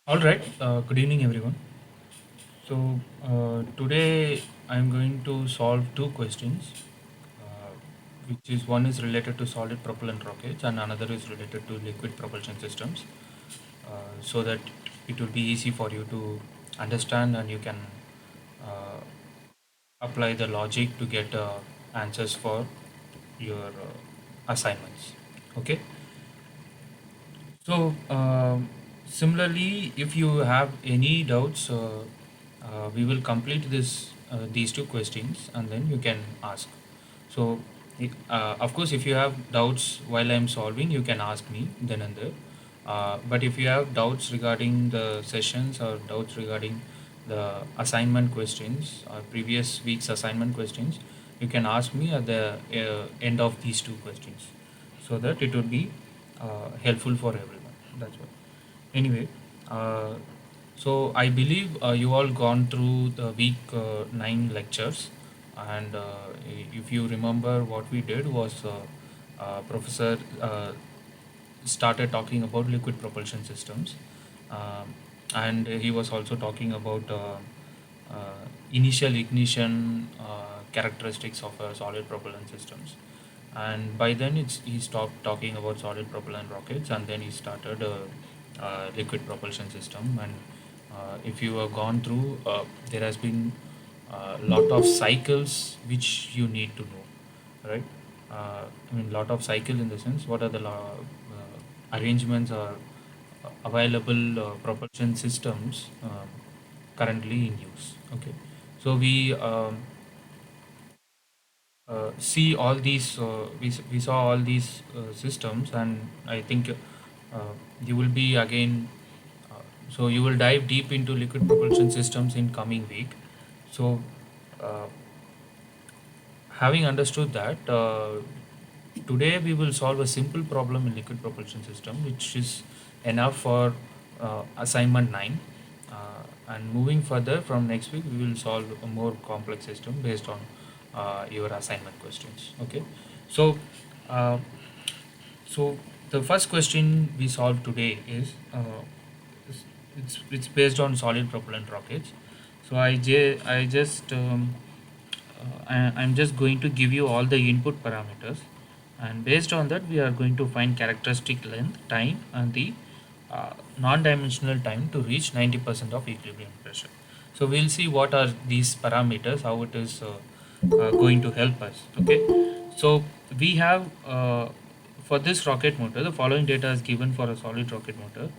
All right. Good evening, everyone. Today I'm going to solve two questions, uh, which is one is related to solid propellant rockets and another is related to liquid propulsion systems, so that it will be easy for you to understand and you can uh, apply the logic to get answers for your assignments. Okay. Similarly, if you have any doubts, we will complete these two questions and then you can ask. So, of course, if you have doubts while I'm solving, you can ask me then and there. But if you have doubts regarding the sessions or doubts regarding the assignment questions or previous week's assignment questions, you can ask me at the end of these two questions, so that it would be helpful for everyone. That's what. Anyway, uh, so I believe you all gone through the week 9 lectures, and if you remember, what we did was Professor started talking about liquid propulsion systems, um, and he was also talking about initial ignition characteristics of solid propellant systems. And by then he stopped talking about solid propellant rockets and then he started liquid propulsion system. And if you have gone through, there has been a lot of cycles which you need to know, right? I mean, lot of cycle in the sense, what are the arrangements or available propulsion systems currently in use. Okay, so we see all these we saw all these systems, and I think you will be again so you will dive deep into liquid propulsion systems in coming week. So uh, having understood that, today we will solve a simple problem in liquid propulsion system, which is enough for assignment 9. And moving further from next week, we will solve a more complex system based on your assignment questions. Okay, so uh, so the first question we solve today is it's based on solid propellant rockets. So I just I'm just going to give you all the input parameters, and based on that we are going to find characteristic length, time, and the non-dimensional time to reach 90% of equilibrium pressure. So we'll see what are these parameters, how it is going to help us. Okay, so we have for this rocket motor, the following data is given for a solid rocket motor.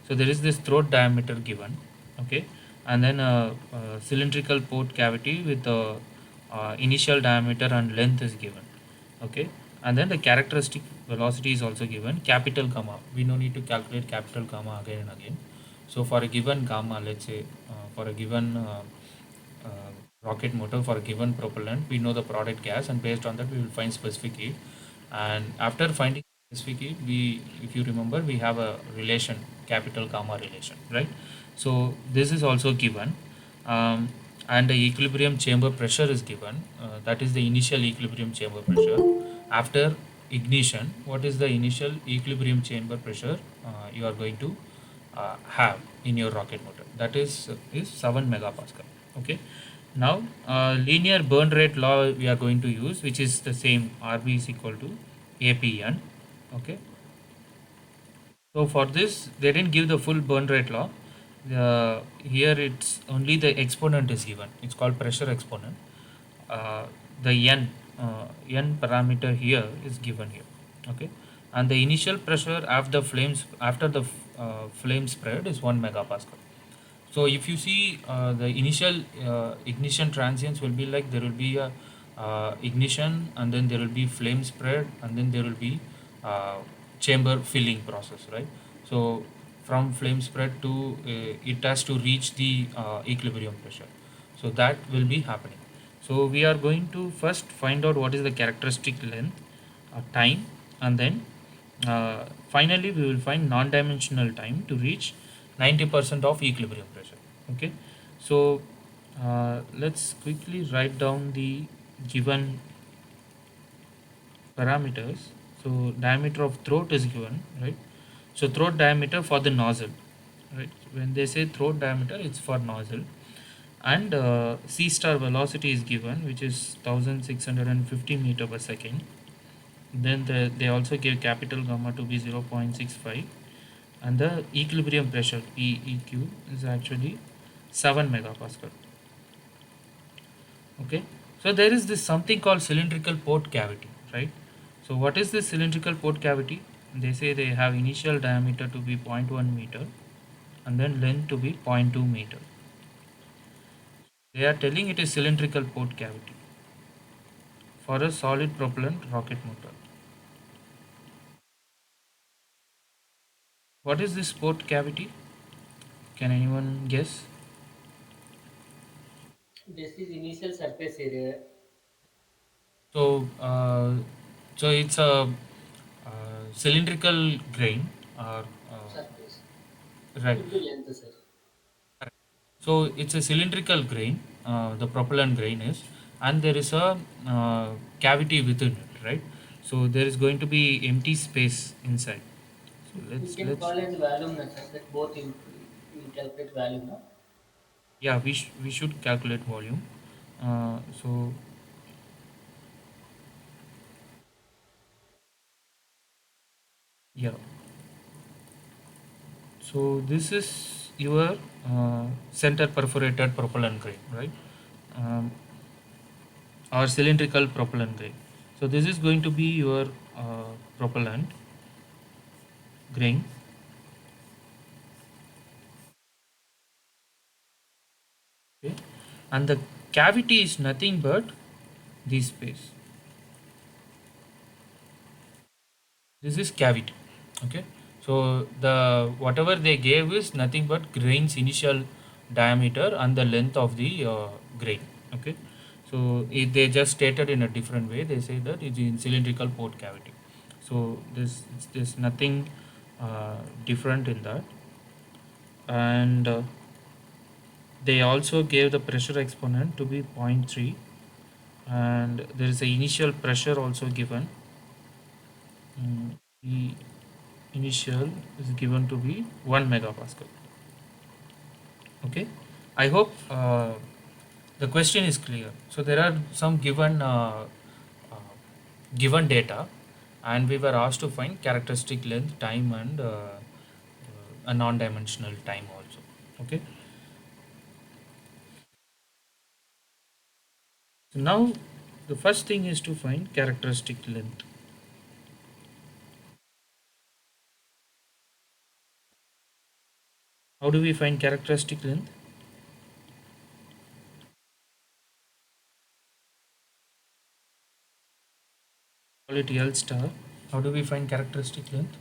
So there is this throat diameter given, okay, and then a cylindrical port cavity with a initial diameter and length is given, okay, and then the characteristic velocity is also given, capital gamma. We no need to calculate capital gamma again and again. So for a given gamma, let's say for a given uh, rocket motor, for a given propellant, we know the product gas, and based on that we will find specific heat. And after finding specific heat, we, if you remember, we have a relation, capital gamma relation, right? So this is also given, um, and the equilibrium chamber pressure is given, that is the initial equilibrium chamber pressure. After ignition, what is the initial equilibrium chamber pressure you are going to have in your rocket motor? That is 7 megapascal. Okay, now linear burn rate law we are going to use, which is the same, RB is equal to APN. Okay, so for this, they didn't give the full burn rate law. Here it's only the exponent is given. It's called pressure exponent. The n parameter here is given here. Okay, and the initial pressure after the flame spread is 1 megapascal. So if you see the initial ignition transients will be like, there will be a ignition, and then there will be flame spread, and then there will be uh, chamber filling process, right? So from flame spread to it has to reach the equilibrium pressure. So that will be happening. So we are going to first find out what is the characteristic length, time, and then finally we will find non-dimensional time to reach 90% of equilibrium pressure. Okay, so let's quickly write down the given parameters. So diameter of throat is given, right? So throat diameter for the nozzle, right? When they say throat diameter, it's for nozzle. And C star velocity is given, which is 1650 meter per second. Then they also give capital gamma to be 0.65, and the equilibrium pressure PEQ is actually 7 megapascal. Okay, so there is this something called cylindrical port cavity, right? So what is this cylindrical port cavity? They say they have initial diameter to be zero point 0.1 meter and then length to be zero point 0.2 meter. They are telling it is cylindrical port cavity for a solid propellant rocket motor. What is this port cavity? Can anyone guess? This is initial surface area So, so it's a cylindrical grain, or surface. right? Could be length, sir. So it's a cylindrical grain, the propellant grain is, and there is a cavity within it, right? So there is going to be empty space inside. So We can let's call as volume, na, sir. That both in calculate volume, no? yeah, we should calculate volume. So yeah, so this is your center perforated propellant grain, right? Um, or cylindrical propellant grain. So this is going to be your propellant grain, okay? And the cavity is nothing but this space. This is cavity, okay? So the whatever they gave is nothing but grain's initial diameter and the length of the grain, okay? So they just stated in a different way. They say that it's in cylindrical port cavity. So there's nothing different in that. And they also gave the pressure exponent to be zero point 0.3, and there is a initial pressure also given. The initial is given to be 1 megapascal. Okay, I hope the question is clear. So there are some uh, given data, and we were asked to find characteristic length, time, and a non-dimensional time also. Okay, so now the first thing is to find characteristic length. How do we find characteristic length? Call it L star. How do we find characteristic length?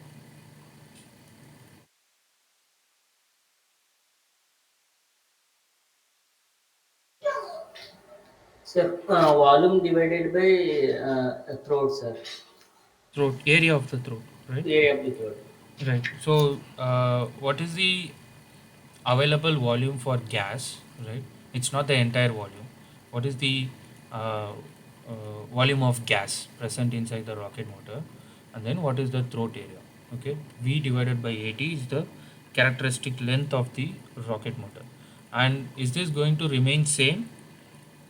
Sir, volume divided by throat, sir. Throat, area of the throat, right? Area of the throat. Right. So, what is the available volume for gas? Right. It's not the entire volume. What is the uh, volume of gas present inside the rocket motor, and then what is the throat area? Okay. V divided by 80 is the characteristic length of the rocket motor. And is this going to remain same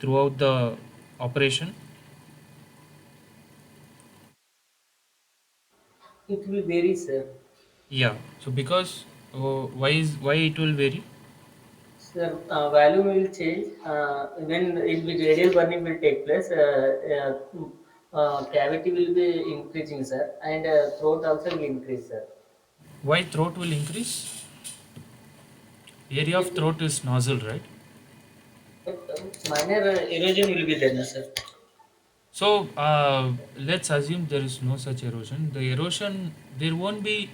throughout the operation? It will vary, sir. Yeah. So because why it will vary? Sir, volume will change when it will radial burning will take place. Cavity will be increasing, sir, and throat also will increase, sir. Why throat will increase? Area of It will, throat is nozzle, right? minor erosion will be there, sir. So let's assume there is no such erosion. There won't be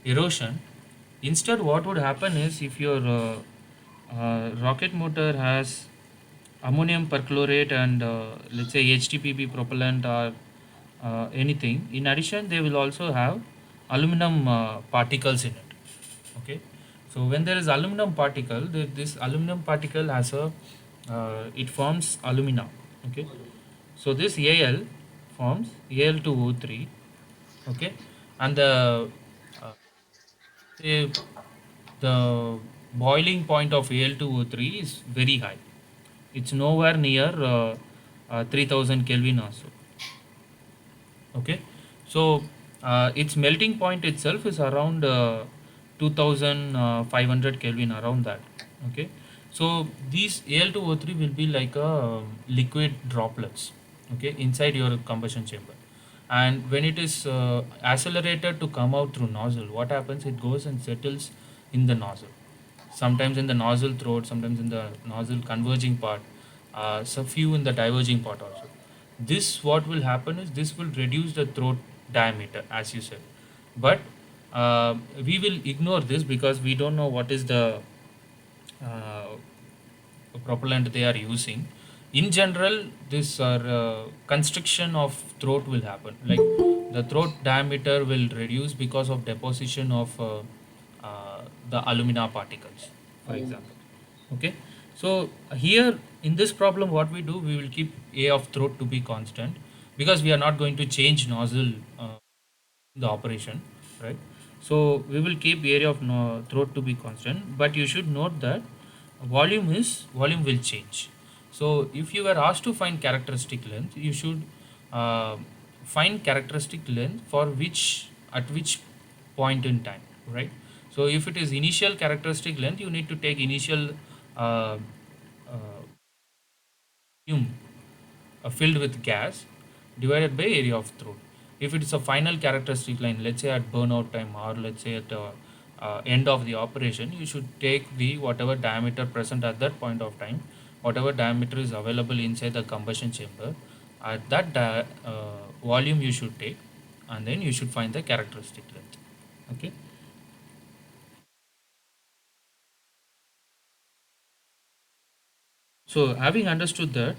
erosion. Instead, what would happen is if your rocket motor has ammonium perchlorate and let's say HTPB propellant or anything, in addition, they will also have aluminum particles in it. Okay, so when there is aluminum particle, this aluminum particle has a it forms alumina. Okay, so this Al forms Al2O3, okay, and the uh, say the boiling point of Al2O3 is very high. It's nowhere near 3000 Kelvin or so. Okay, so its melting point itself is around 2500 Kelvin, around that. Okay, so these Al2O3 will be like a liquid droplets, okay, inside your combustion chamber. And when it is accelerated to come out through nozzle, what happens, it goes and settles in the nozzle, sometimes in the nozzle throat, sometimes in the nozzle converging part, so few in the diverging part also. This, what will happen is, this will reduce the throat diameter, as you said. But we will ignore this because we don't know what is the uh, propellant they are using. In general, this constriction of throat will happen. Like the throat diameter will reduce because of deposition of the alumina particles, for example. Okay, so here in this problem, what we do, we will keep A of throat to be constant because we are not going to change nozzle the operation, right? So we will keep area of throat to be constant, but you should note that volume will change. So if you were asked to find characteristic length, you should uh, find characteristic length for which, at which point in time, right? So if it is initial characteristic length, you need to take initial uh, volume filled with gas divided by area of throat. If it is a final characteristic line, let's say at burnout time, or let's say at end of the operation, you should take the whatever diameter present at that point of time, whatever diameter is available inside the combustion chamber, at that volume you should take, and then you should find the characteristic length. Okay. So having understood that,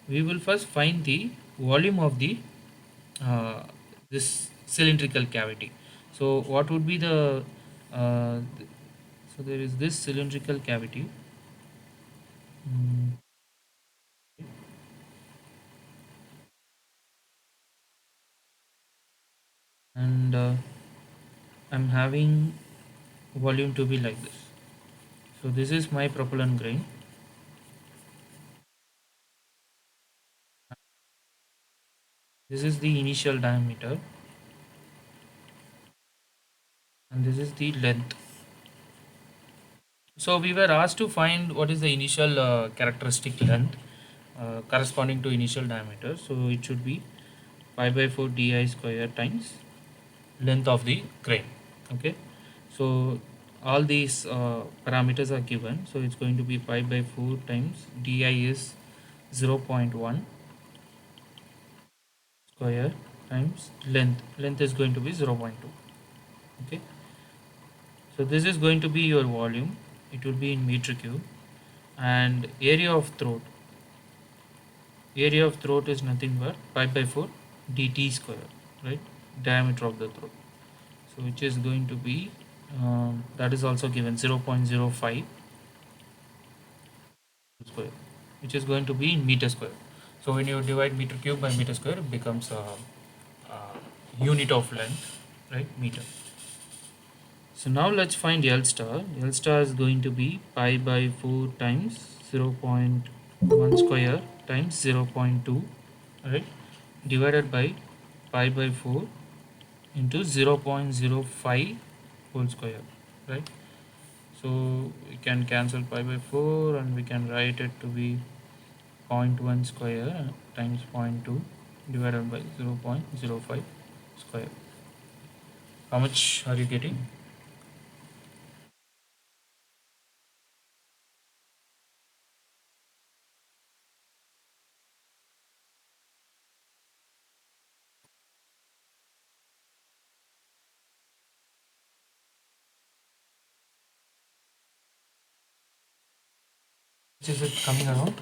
we will first find the volume of the this cylindrical cavity. So what would be the so there is this cylindrical cavity. Mm, and I'm having volume to be like this. So this is my propellant grain. This is the initial diameter, and this is the length. So we were asked to find what is the initial characteristic length corresponding to initial diameter. So it should be pi by 4 di square times length of the crane. Okay, so all these parameters are given, so it's going to be pi by 4 times di is 0.1 square times length is going to be 0.2. Okay, so this is going to be your volume, it will be in meter cube. And area of throat is nothing but pi by 4 dt square, right, diameter of the throat. So which is going to be that is also given 0.05 square, which is going to be in meter square. So when you divide meter cube by meter square, it becomes a unit of length, right, meter. So now let's find L star. L star is going to be pi by 4 times 0.1 square times 0.2, right, divided by pi by 4 into 0.05 whole square, right. So we can cancel pi by 4 and we can write it to be zero point 0.1 square times zero point 0.2 divided by 0.05 square. How much are you getting? Which is it coming around?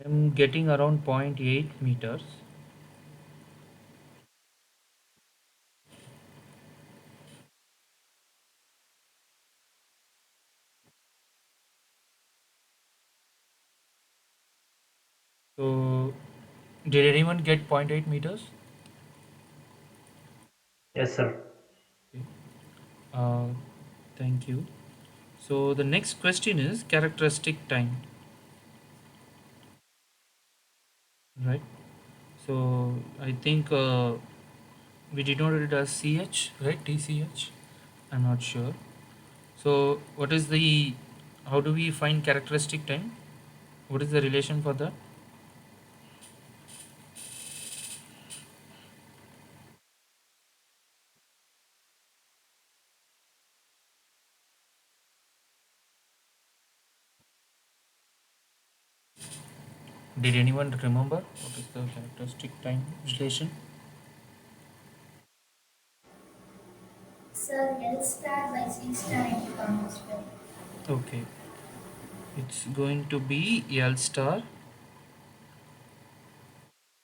I'm getting around zero point 0.8 meters. So did anyone get zero point 0.8 meters? Yes, sir. Okay. Uh, thank you. So the next question is characteristic time, right? So I think we did not read as CH, right? TCH. I'm not sure. So what is the, how do we find characteristic time? What is the relation for that? Did anyone remember what is the characteristic time relation? Sir, L star by C star into gamma square. Okay, it's going to be L star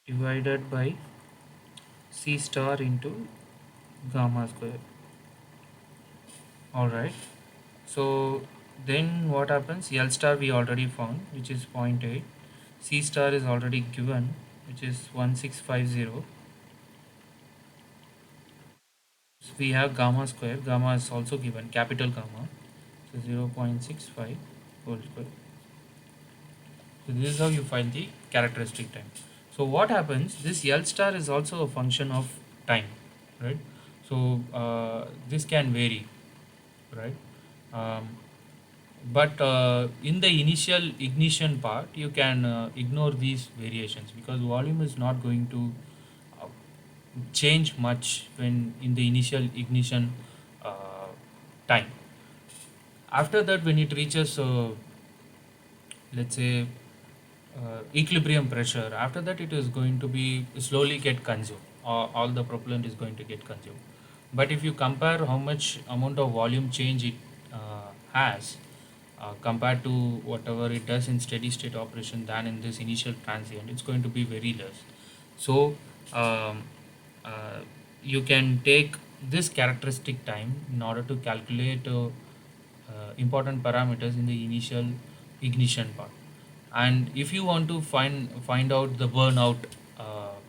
divided by C star into gamma square. All right. So then what happens? L star we already found, which is zero point 0.8. C star is already given, which is 1650. So we have gamma square. Gamma is also given, capital gamma. So 0.65 whole square. So this is how you find the characteristic time. So what happens? This L star is also a function of time, right? So this can vary, right? Um, but in the initial ignition part, you can ignore these variations because volume is not going to uh, change much when in the initial ignition uh, time. After that, when it reaches let's say equilibrium pressure, after that it is going to be slowly get consumed, all the propellant is going to get consumed. But if you compare how much amount of volume change it has compared to whatever it does in steady state operation than in this initial transient, it's going to be very less. So um, uh, you can take this characteristic time in order to calculate important parameters in the initial ignition part. And if you want to find out the burnout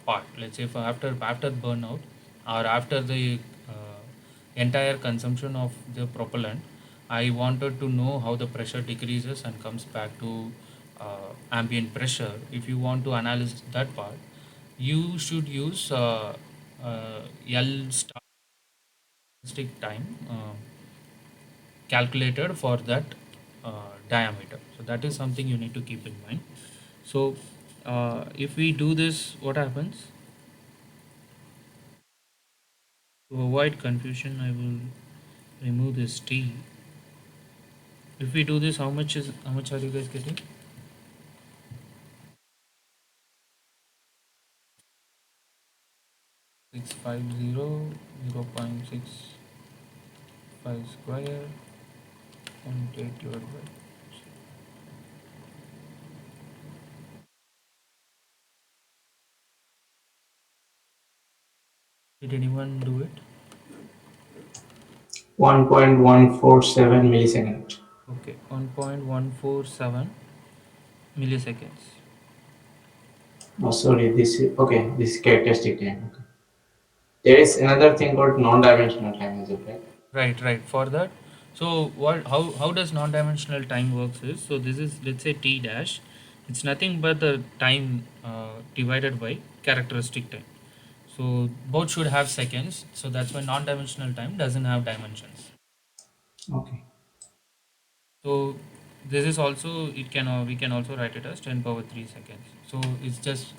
part, let's say for after burnout or after the entire consumption of the propellant, I wanted to know how the pressure decreases and comes back to ambient pressure. If you want to analyze that part, you should use L statistic time calculated for that diameter. So that is something you need to keep in mind. So if we do this, what happens? To avoid confusion, I will remove this T. If we do this, how much are you guys getting? 650 0.65 square 0.8 divided by. Did anyone do it? 1.147 millisecond. Okay, 1.147 milliseconds. Oh, sorry. This is okay. This is characteristic time. Okay. There is another thing called non-dimensional time as well, right? Right, right. For that, so what? How does non-dimensional time works is, so this is, let's say, t dash. It's nothing but the time divided by characteristic time. So both should have seconds. So that's why non-dimensional time doesn't have dimensions. Okay. So this is also, it can we can also write it as 10 power 3 seconds. So it's just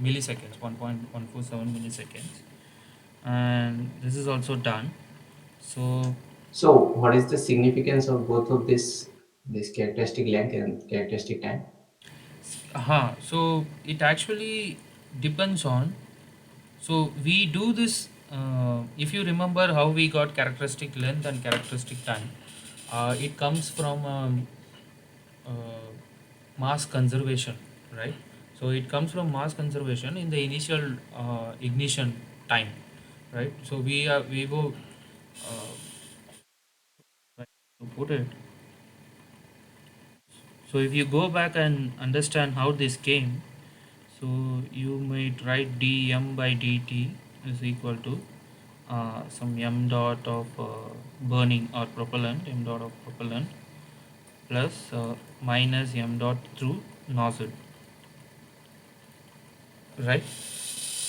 milliseconds, 1.147 milliseconds, and this is also done. So So, what is the significance of both of this characteristic length and characteristic time? So it actually depends on. So we do this. If you remember how we got characteristic length and characteristic time, it comes from uh, mass conservation, right? So it comes from mass conservation in the initial ignition time, right? So we go to put it. So if you go back and understand how this came, So you might write dm by dt is equal to some m dot of burning or propellant, m dot of propellant plus minus m dot through nozzle, right?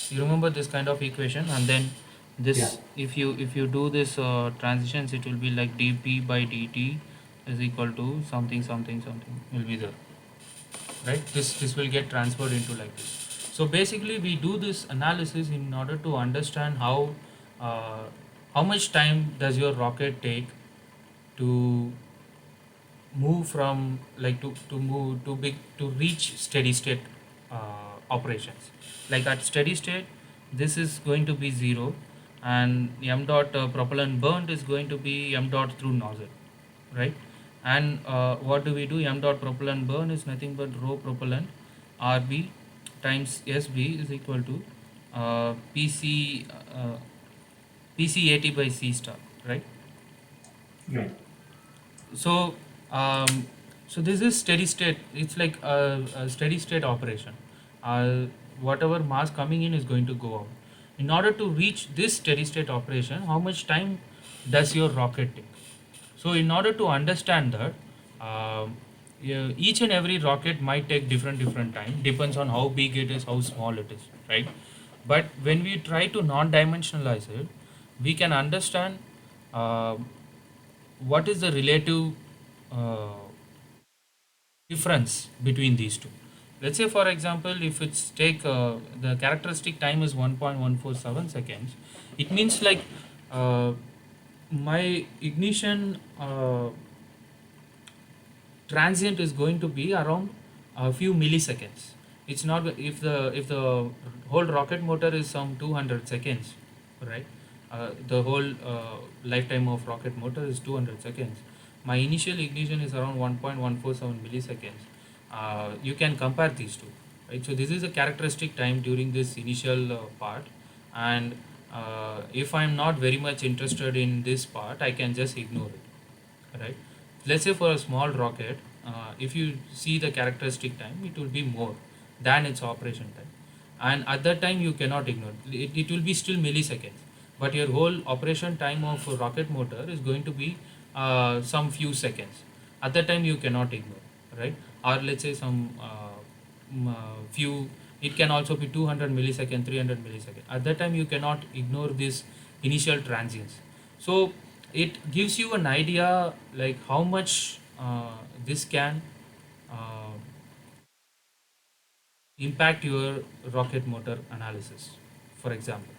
You remember this kind of equation, and then Yeah. this, if you do this transitions, it will be like dp by dt is equal to something something something will be there, right? This will get transferred into like this. So basically we do this analysis in order to understand uh, how much time does your rocket take to move from like to move to big to reach steady state operations. Like at steady state, this is going to be 0, and m dot propellant burnt is going to be m dot through nozzle, right? And what do we do? M dot propellant burn is nothing but rho propellant rb times sb is equal to pc pcat by c star, right? Right. So um, so this is steady state. It's like a steady state operation. Whatever mass coming in is going to go out. In order to reach this steady state operation, how much time does your rocket take? So in order to understand that, yeah, each and every rocket might take different time, depends on how big it is, how small it is, right? But when we try to non-dimensionalize it, we can understand uh, what is the relative uh, difference between these two. Let's say, for example, if it's take the characteristic time is 1.147 seconds, it means like my ignition transient is going to be around a few milliseconds. It's not if the whole rocket motor is some 200 seconds, right? The whole lifetime of rocket motor is 200 seconds. My initial ignition is around 1.147 milliseconds. You can compare these two, right? So this is a characteristic time during this initial part, and if I'm not very much interested in this part, I can just ignore it, right? Let's say for a small rocket, if you see the characteristic time, it will be more than its operation time, and at that time you cannot ignore it will be still milliseconds, but your whole operation time of a rocket motor is going to be some few seconds. At that time you cannot ignore, right? Or let's say some few, it can also be 200 millisecond, 300 millisecond. At that time you cannot ignore this initial transients. So it gives you an idea like how much this can uh, impact your rocket motor analysis, for example.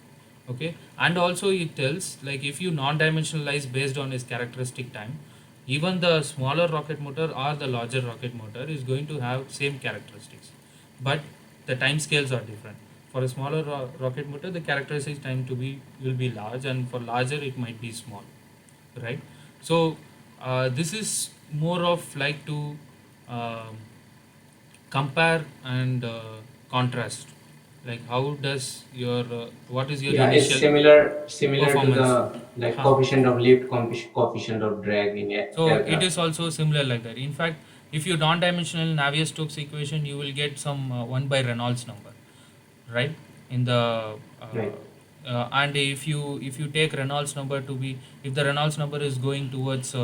Okay, and also it tells like if you non-dimensionalize based on its characteristic time, even the smaller rocket motor or the larger rocket motor is going to have same characteristics, but the time scales are different. For a smaller rocket motor, the characteristic time to be will be large, and for larger it might be small, right? So this is more of like to um compare and contrast, like how does your what is your Yeah, it's initial similar to performance. the like Huh. coefficient of lift, coefficient of drag in So it aircraft. is also similar like that. In fact, if you non-dimensional Navier-Stokes equation, you will get some 1 by Reynolds number, right? In the Right. and if you take Reynolds number to be, if the Reynolds number is going towards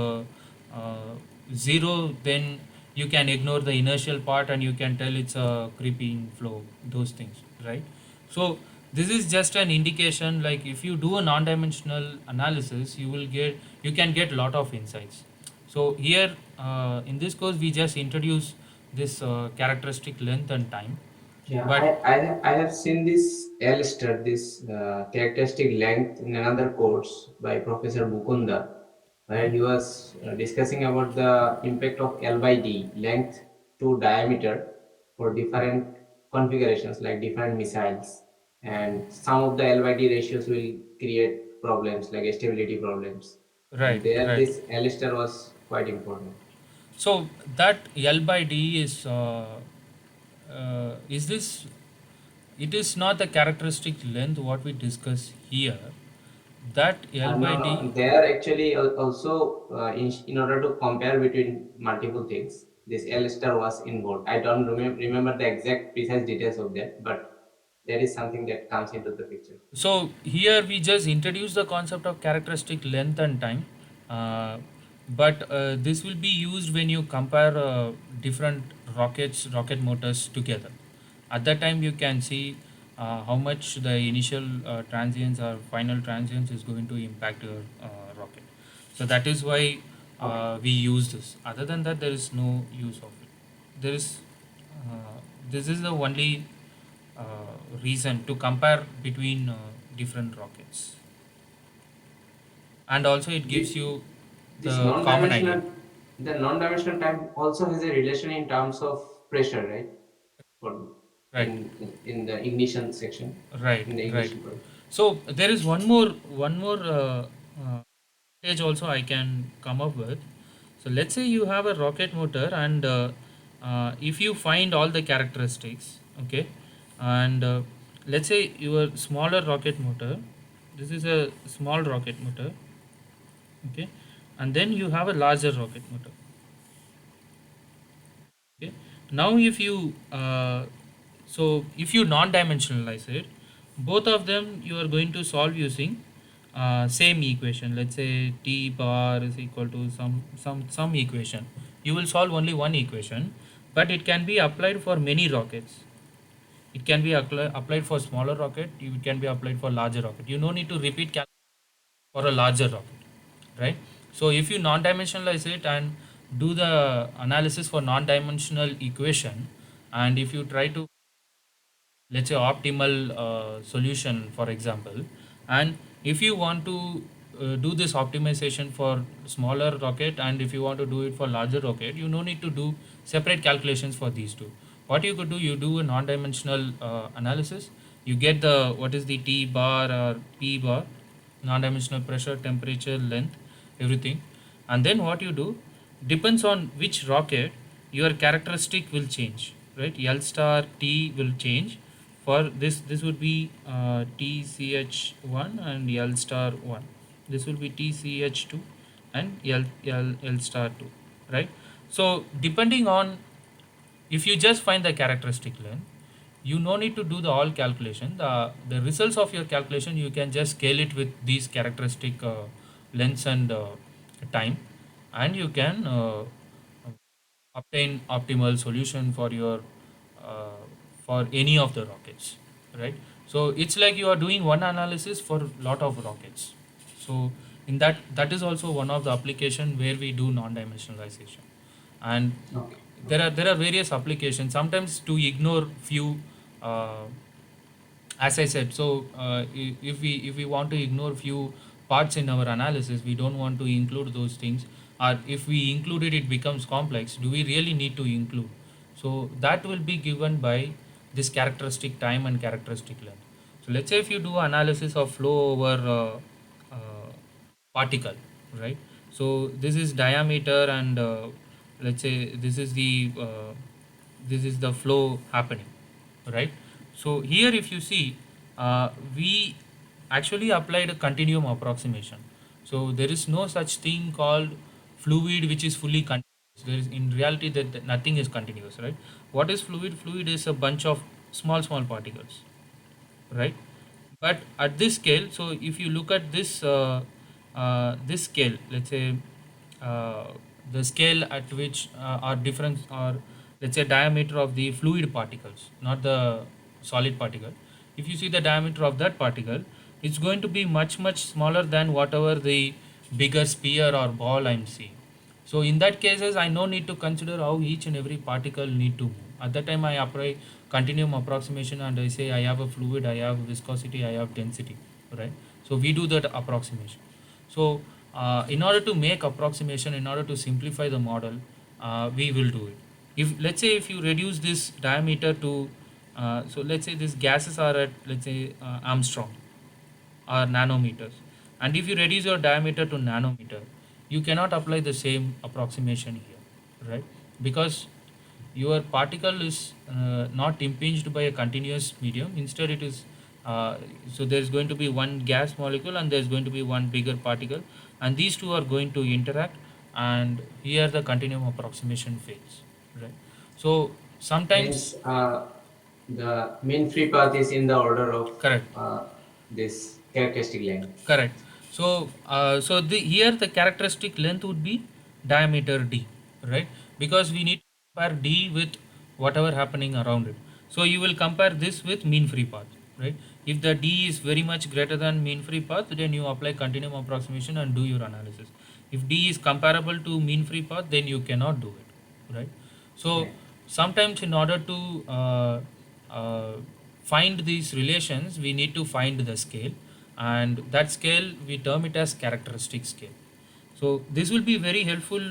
0, then you can ignore the inertial part and you can tell it's a creeping flow, those things, right? So this is just an indication, like if you do a non-dimensional analysis, you can get lot of insights. So here in this course we just introduce this characteristic length and time, Yeah, but I have seen this L star, this characteristic length in another course by Professor Mukunda, where hmm, he was discussing about the impact of L by D, length to diameter for different configurations like different missiles. And some of the L by D ratios will create problems like stability problems. And right, there, right. this L star was quite important. So that L by D is this? It is not the characteristic length what we discuss here. That L by No, D. no, they are actually also in order to compare between multiple things. this L star was involved. I don't remember the exact precise details of that, but that is something that comes into the picture. So here we just introduce the concept of characteristic length and time, uh, but this will be used when you compare different rocket motors together. At that time, you can see how much the initial transients or final transients is going to impact your rocket. So that is why Okay. we use this. Other than that, there is no use of it. There is this is the only uh, reason to compare between different rockets, and also it gives This, you this the common idea. non-dimensional time also has a relation in terms of pressure, right? For Right, in the ignition section, right, in the right. ignition point. So there is one more stage also I can come up with. So let's say you have a rocket motor, and if you find all the characteristics, okay, and let's say your smaller rocket motor, this is a small rocket motor, okay, and then you have a larger rocket motor, okay. Now if you if you non-dimensionalize it, both of them you are going to solve using same equation. Let's say t bar is equal to some equation. You will solve only one equation, but it can be applied for many rockets. It can be applied for smaller rocket, it can be applied for larger rocket. You no need to repeat for a larger rocket, right? So if you non-dimensionalize it and do the analysis for non-dimensional equation, and if you try to, let's say, optimal solution, for example, and if you want to do this optimization for smaller rocket, and if you want to do it for larger rocket, you no need to do separate calculations for these two. What you could do, you do a non-dimensional analysis, you get the what is the t bar or p bar, non-dimensional pressure, temperature, length, everything, and then what you do depends on which rocket your characteristic will change, right? L star t will change. For this would be tch1 and L star 1. This will be tch2 and L star 2, right? So depending on, if you just find the characteristic length, you no need to do the all calculation. The results of your calculation, you can just scale it with these characteristic lengths and time, and you can obtain optimal solution for your uh, for any of the rockets, right? So it's like you are doing one analysis for lot of rockets. So in that is also one of the application where we do non-dimensionalization. And Okay. there are various applications sometimes to ignore few, uh, as I said. So if we want to ignore few parts in our analysis, we don't want to include those things, or if we include it, it becomes complex. Do we really need to include? So that will be given by this characteristic time and characteristic length. So let's say if you do analysis of flow over particle, right? So this is diameter, and let's say this is the flow happening, right? So here if you see, we actually applied a continuum approximation. So there is no such thing called fluid which is fully continuous. There is, in reality, that nothing is continuous, right? What is fluid? Fluid is a bunch of small particles, right? But at this scale, so if you look at this scale, let's say uh, the scale at which are different, or let's say diameter of the fluid particles, not the solid particle. If you see the diameter of that particle, it's going to be much smaller than whatever the bigger sphere or ball I'm seeing. So in that cases, I no need to consider how each and every particle need to move. At that time, I apply continuum approximation, and I say I have a fluid, I have viscosity, I have density, right? So we do that approximation. So in order to make approximation, in order to simplify the model, we will do it. If, let's say, if you reduce this diameter to, so let's say these gases are at, let's say, Armstrong or nanometers, and if you reduce your diameter to nanometer, you cannot apply the same approximation here, right? Because your particle is not impinged by a continuous medium. Instead it is, so there is going to be one gas molecule, and there is going to be one bigger particle, and these two are going to interact, and here the continuum approximation fails. right? So Means sometimes, the mean free path is in the order of correct. this characteristic length. Correct. So, here the characteristic length would be diameter d, right? Because we need to compare d with whatever happening around it. So you will compare this with mean free path, right? If the d is very much greater than mean free path, then you apply continuum approximation and do your analysis. If d is comparable to mean free path, then you cannot do it, right? So Yeah. sometimes in order to uh, find these relations, we need to find the scale, and that scale we term it as characteristic scale. So this will be very helpful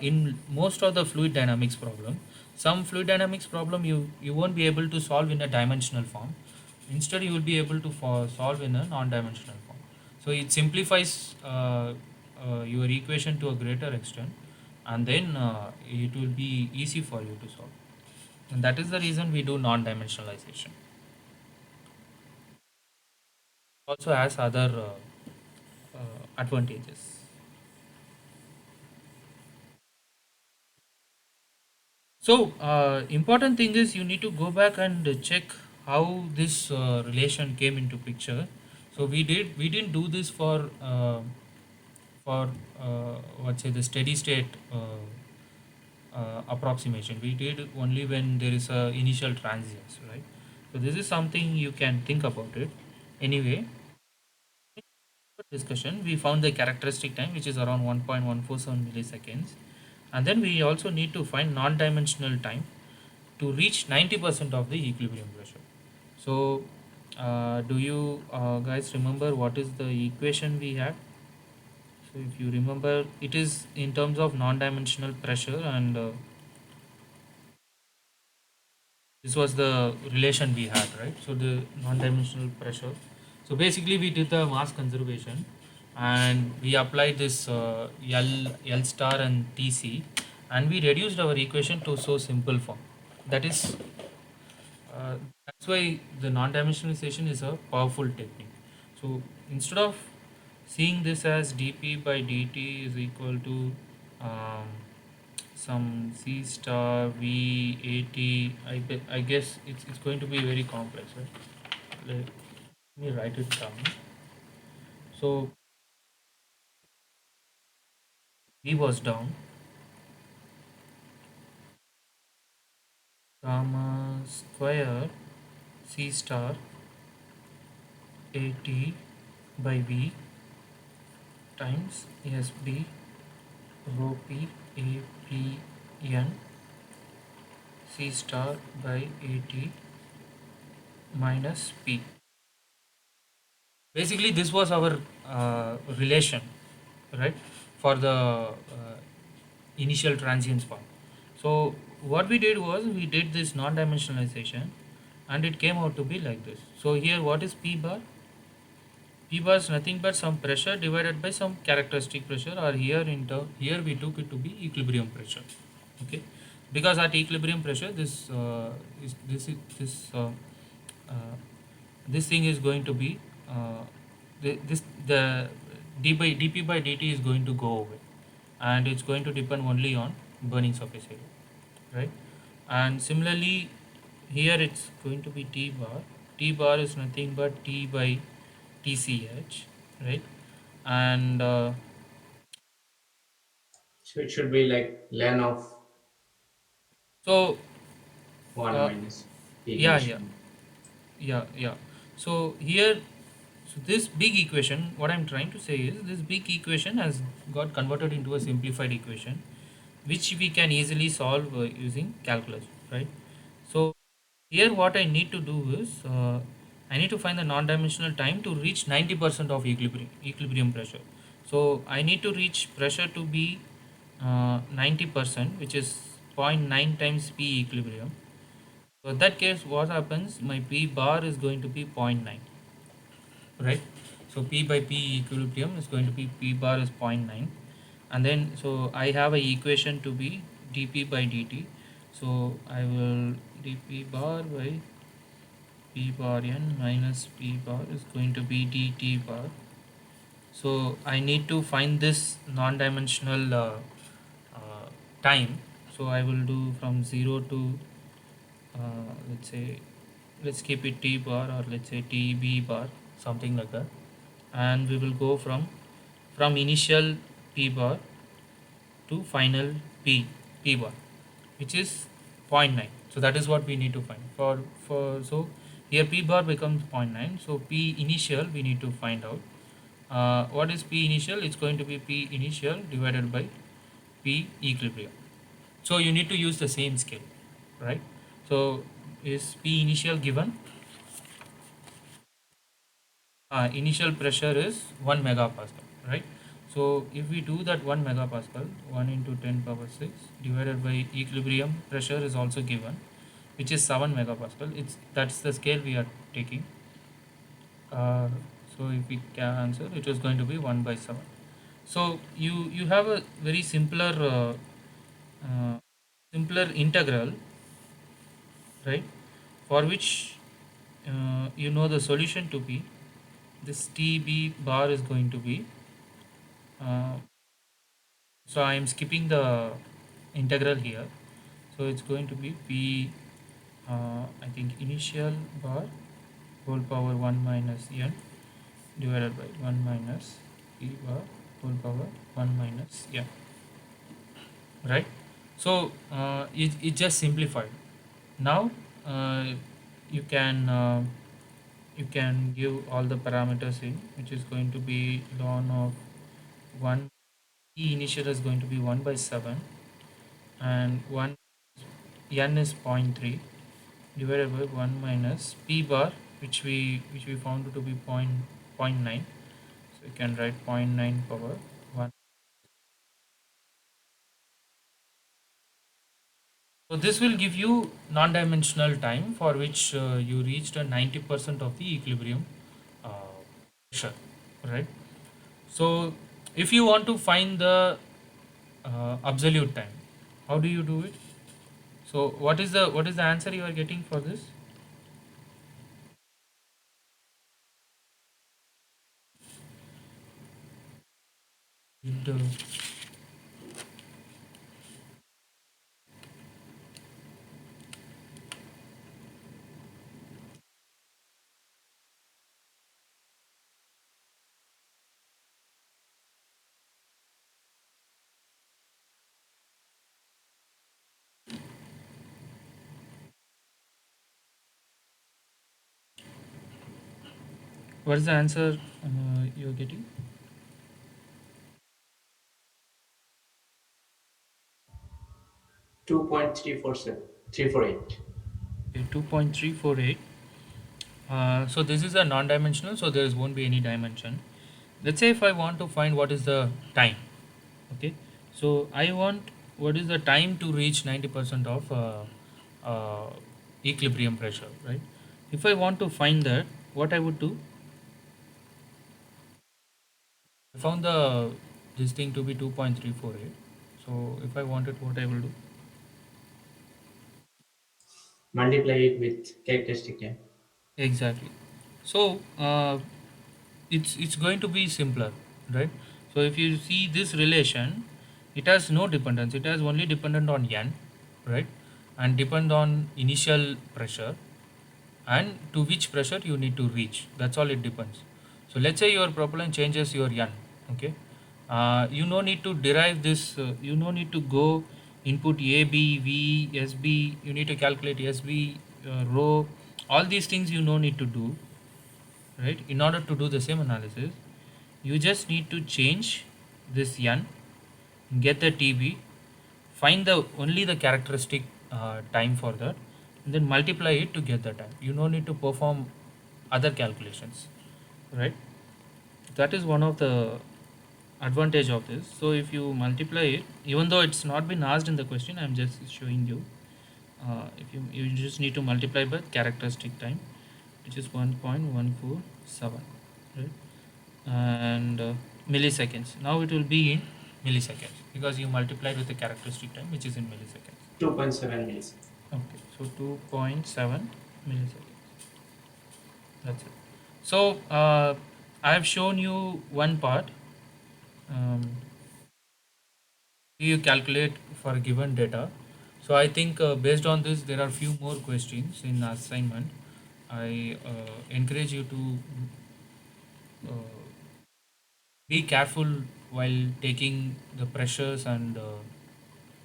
in most of the fluid dynamics problem. Some fluid dynamics problem you won't be able to solve in a dimensional form. Instead, you will be able to solve in a non-dimensional form. So it simplifies your equation to a greater extent, and then it will be easy for you to solve. And that is the reason we do non-dimensionalization. Also has other advantages. So important thing is you need to go back and check how this relation came into picture. So we didn't do this for what's say the steady state approximation. We did only when there is a initial transience, right? So this is something you can think about it. Anyway, discussion, we found the characteristic time, which is around 1.147 milliseconds, and then we also need to find non-dimensional time to reach 90% of the equilibrium pressure. So do you guys remember what is the equation we had? So if you remember, it is in terms of non-dimensional pressure, and this was the relation we had, right? So the non-dimensional pressure. So basically we did the mass conservation, and we applied this L star and TC, and we reduced our equation to so simple form. That is, uh, that's why the non-dimensionalization is a powerful technique. So instead of seeing this as dp by dt is equal to um, some c star v at, I guess it's going to be very complex, right? Let me write it down. So v was down, gamma square c star at by v times sb rho p a p n c star by at minus p. Basically this was our relation, right, for the initial transients part. So what we did was we did this non-dimensionalization, and it came out to be like this. So here what is p bar? P bar is nothing but some pressure divided by some characteristic pressure, or here here we took it to be equilibrium pressure. Okay, because at equilibrium pressure uh, this thing is going to be uh, the dp by dt is going to go away, and it's going to depend only on burning surface area, right? And similarly here it's going to be t bar. T bar is nothing but t by tch, right? And So it should be like ln of so 1 uh, minus t yeah, yeah, initial. yeah. So here, so this big equation, what I'm trying to say is this big equation has got converted into a simplified equation, which we can easily solve using calculus, right? So here what I need to do is I need to find the non-dimensional time to reach 90% of equilibrium pressure. So I need to reach pressure to be 90%, which is zero point 0.9 times p equilibrium. So in that case, what happens? My p bar is going to be zero point 0.9, right? So p by p equilibrium is going to be p bar is zero point 0.9, and then so I have a equation to be dp by dt. So I will dp bar by p bar n minus p bar is going to be dt bar. So I need to find this non-dimensional time. So I will do from 0 to let's say, let's keep it t bar, or let's say tb bar, something like that. And we will go from initial p bar to final p bar, which is zero point 0.9. So that is what we need to find for so here p bar becomes 0.9. So p initial we need to find out. What is p initial? It's going to be p initial divided by p equilibrium. So you need to use the same scale, right? So is p initial given? Initial pressure is 1 megapascal, right? So if we do that 1 megapascal, 1 into 10 power 6 divided by equilibrium pressure is also given, which is 7 megapascal. That's the scale we are taking. uh, so if we can answer, it is going to be 1 by 7. So you have a very simpler integral, right, for which you know the solution to be this tb bar is going to be uh, so I am skipping the integral here. So it's going to be p I think initial bar whole power 1 minus n divided by 1 minus p bar whole power 1 minus n, right? So it just simplified. Now you can you can give all the parameters in, which is going to be ln of 1. E initial is going to be 1 by 7, and 1 n is 0.3 divided by 1 minus p bar, which we found to be point 0.9. So you can write 0.9 power 1. So this will give you non-dimensional time for which you reached a 90% of the equilibrium uh, pressure, right? So if you want to find the absolute time, how do you do it? So what is the answer you are getting for this? It, what is the answer you're getting? 2.348. Okay, 2.348. So this is a non-dimensional, so there won't be any dimension. Let's say if I want to find what is the time, okay. So I want what is the time to reach 90% of equilibrium pressure, right? If I want to find that, what I would do, I found the this thing to be 2.348. So if I wanted, what I will do? Multiply it with characteristic time. Exactly. So it's going to be simpler, right? So if you see this relation, it has no dependence. It has only dependent on n, right? And depend on initial pressure and to which pressure you need to reach. That's all it depends. So let's say your propellant changes your n, okay. You no need to derive this. You no need to go input a b v s b. You need to calculate s b rho. All these things you no need to do, right? In order to do the same analysis, you just need to change this n, get the tb, find the only the characteristic time for that, and then multiply it to get the time. You no need to perform other calculations, right? That is one of the advantage of this. So if you multiply it, even though it's not been asked in the question, I'm just showing you. If you just need to multiply by characteristic time, which is 1.147, right? And milliseconds. Now it will be in milliseconds because you multiplied with the characteristic time, which is in milliseconds. 2.7 milliseconds. Okay, so 2.7 milliseconds. That's it. So I have shown you one part. Um, you calculate for given data. So I think based on this, there are few more questions in assignment. I encourage you to uh, be careful while taking the pressures and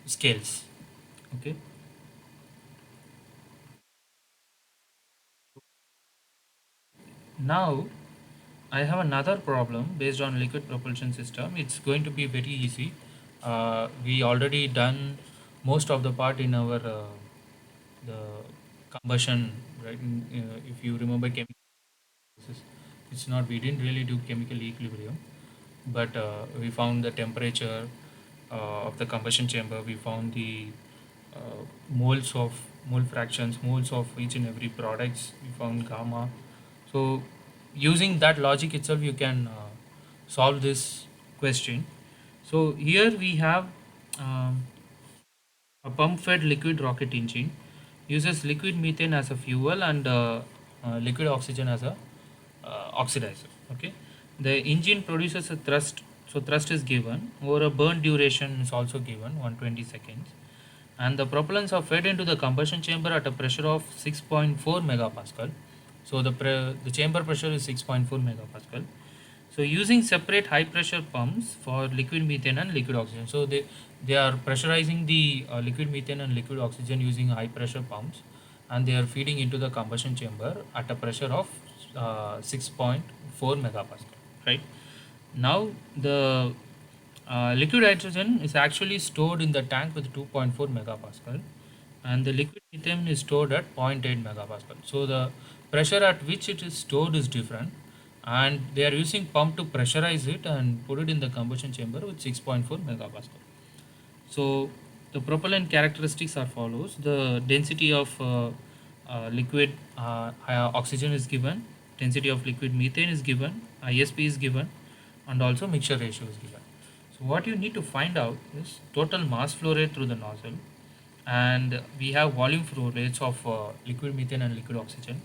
scales. Okay. Now I have another problem based on liquid propulsion system. It's going to be very easy. We already done most of the part in our the combustion, right? If you remember chemical, it's not, we didn't really do chemical equilibrium, but we found the temperature of the combustion chamber. We found the moles of mole fractions, moles of each and every products. We found gamma. So using that logic itself, you can solve this question. So here we have um, a pump-fed liquid rocket engine uses liquid methane as a fuel and liquid oxygen as a oxidizer. Okay, the engine produces a thrust. So thrust is given, or a burn duration is also given, 120 seconds, and the propellants are fed into the combustion chamber at a pressure of 6.4 megapascal. So the chamber pressure is 6.4 megapascal. So using separate high pressure pumps for liquid methane and liquid oxygen. So they are pressurizing the liquid methane and liquid oxygen using high pressure pumps, and they are feeding into the combustion chamber at a pressure of 6.4 megapascal. Right now, the liquid hydrogen is actually stored in the tank with 2.4 megapascal, and the liquid methane is stored at zero point 0.8 megapascal. So the pressure at which it is stored is different, and they are using pump to pressurize it and put it in the combustion chamber with 6.4 megapascal. So the propellant characteristics are follows. The density of liquid oxygen is given, density of liquid methane is given, ISP is given, and also mixture ratio is given. So what you need to find out is total mass flow rate through the nozzle, and we have volume flow rates of liquid methane and liquid oxygen,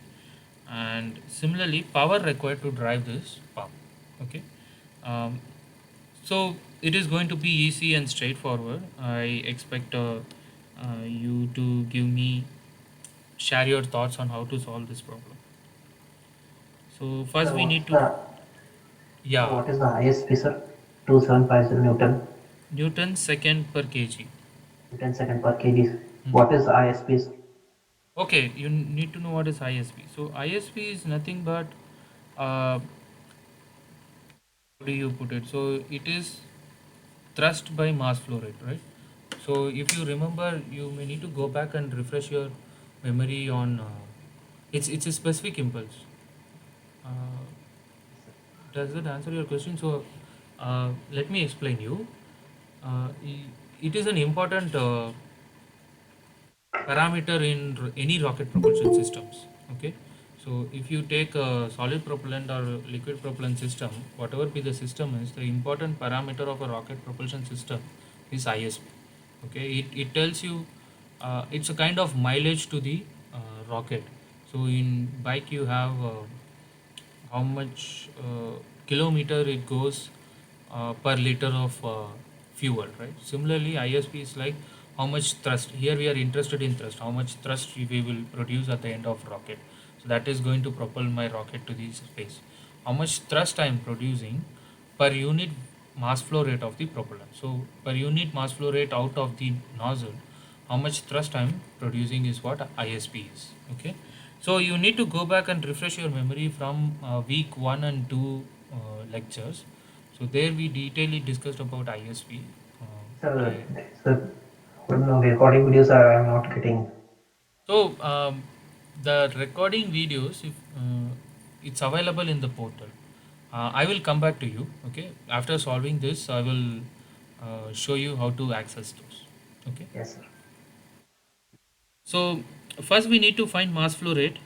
and similarly power required to drive this pump. Okay. um, so it is going to be easy and straightforward. I expect you to give me share your thoughts on how to solve this problem. So first Sir, we what need is to, the sir, yeah, what is the ISP, sir? 2750 Newton, Newton second per kg. Newton second per kg. Hmm. What is the ISP, sir? Okay, you need to know what is ISP. So ISP is nothing but how do you put it? So it is thrust by mass flow rate, right? So if you remember, you may need to go back and refresh your memory on it's a specific impulse. Uh, does that answer your question? So let me explain you. It is an important parameter in any rocket propulsion systems. Okay, so if you take a solid propellant or liquid propellant system, whatever be the system is, the important parameter of a rocket propulsion system is ISP. Okay, it tells you it's a kind of mileage to the rocket. So in bike you have how much kilometer it goes per liter of fuel, right? Similarly, ISP is like how much thrust. Here we are interested in thrust, how much thrust we will produce at the end of rocket. So that is going to propel my rocket to the space. How much thrust I am producing per unit mass flow rate of the propellant. So per unit mass flow rate out of the nozzle, how much thrust I am producing is what ISP is. Okay. So you need to go back and refresh your memory from week 1 and 2 lectures. So there we detailedly discussed about ISP. Sir, I, sir, no recording videos I am not getting. so the recording videos, if it's available in the portal, I will come back to you. Okay. After solving this, I will show you how to access those. Okay. Yes, sir. So first we need to find mass flow rate.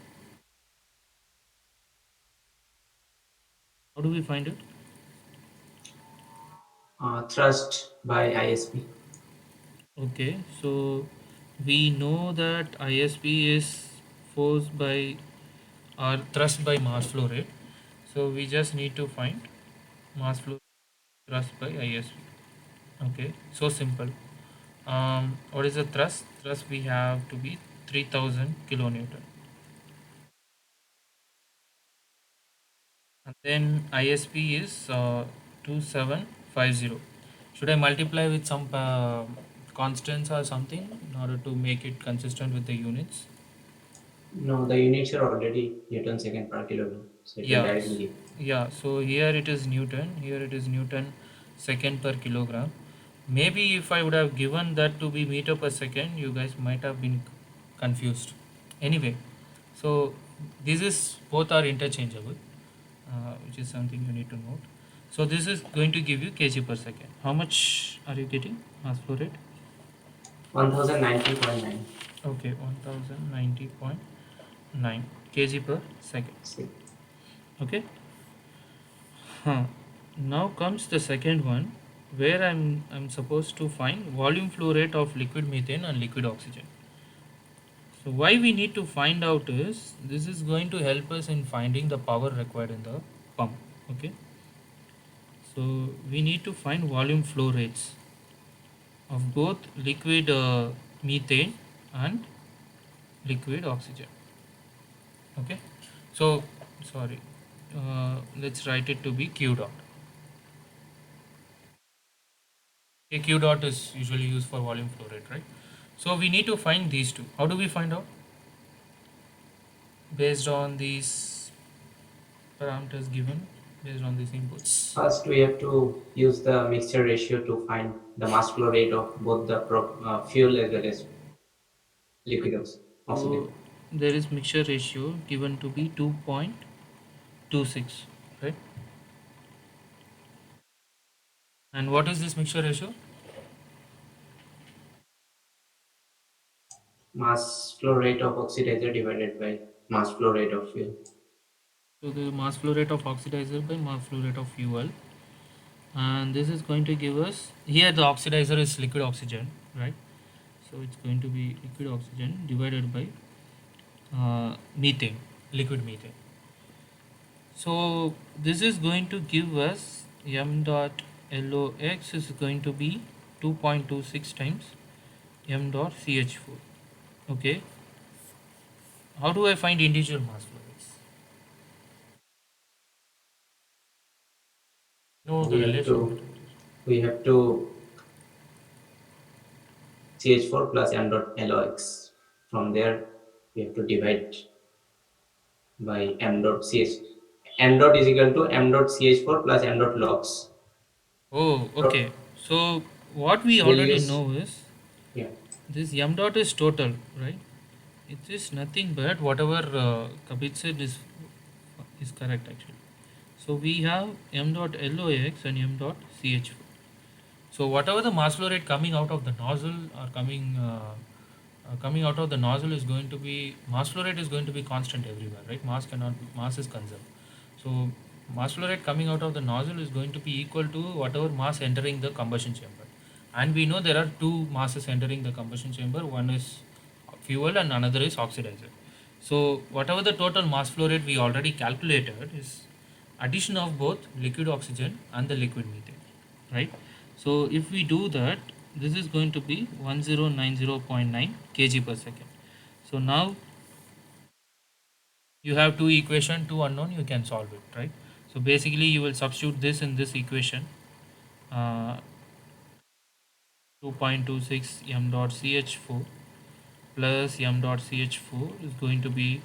How do we find it? Thrust by ISP. Okay, so we know that ISP is forced by or thrust by mass flow rate. So we just need to find mass flow thrust by ISP. Okay, so simple. What is the thrust? Thrust we have to be 3000 kilonewton. And then ISP is 2750. Should I multiply with some constants or something in order to make it consistent with the units? No, the units are already Newton second per kilogram, so it will directly Yes. give. Yeah, so here it is Newton, here it is Newton second per kilogram. Maybe if I would have given that to be meter per second, you guys might have been confused. Anyway, so this is both are interchangeable, which is something you need to note. So this is going to give you kg per second. How much are you getting mass flow rate? 1090.9. Okay, 1090.9 kg per second. See, Okay. Huh. Now comes the second one, where I'm supposed to find volume flow rate of liquid methane and liquid oxygen. So why we need to find out is this is going to help us in finding the power required in the pump. Okay. So we need to find volume flow rates of both liquid methane and liquid oxygen. Okay. So sorry. Let's write it to be Q dot. Okay, Q dot is usually used for volume flow rate, right? So we need to find these two. How do we find out? Based on these parameters given, based on these inputs. first we have to use the mixture ratio to find the mass flow rate of both the fuel as well as liquid oxygen. So there is mixture ratio given to be 2.26, right? And what is this mixture ratio? Mass flow rate of oxidizer divided by mass flow rate of fuel. So the mass flow rate of oxidizer by mass flow rate of fuel, and this is going to give us here the oxidizer is liquid oxygen, right? So it's going to be liquid oxygen divided by methane, liquid methane. So this is going to give us m dot LOX is going to be 2.26 times m dot CH4. Okay. How do I find individual mass flow rates? No, the We have relation to between these. we have to CH4 plus m dot LOX. From there, we have to divide by m dot ch. M dot is equal to m dot ch4 plus m dot logs. Oh, So okay. So what we we'll already use, know is yeah, this m dot is total, right? It is nothing but whatever Kabit said is correct actually. So we have m dot LOX and m dot CH4. So whatever the mass flow rate coming out of the nozzle or coming out of the nozzle is going to be mass flow rate is going to be constant everywhere, right? Mass is conserved. So mass flow rate coming out of the nozzle is going to be equal to whatever mass entering the combustion chamber. And we know there are two masses entering the combustion chamber. One is fuel and another is oxidizer. So whatever the total mass flow rate we already calculated is addition of both liquid oxygen and the liquid methane, right? So if we do that, this is going to be 1090.9 kg per second. So now you have two equation, two unknown, you can solve it, right? So basically you will substitute this in this equation, uh, 2.26 m dot ch4 plus m dot ch4 is going to be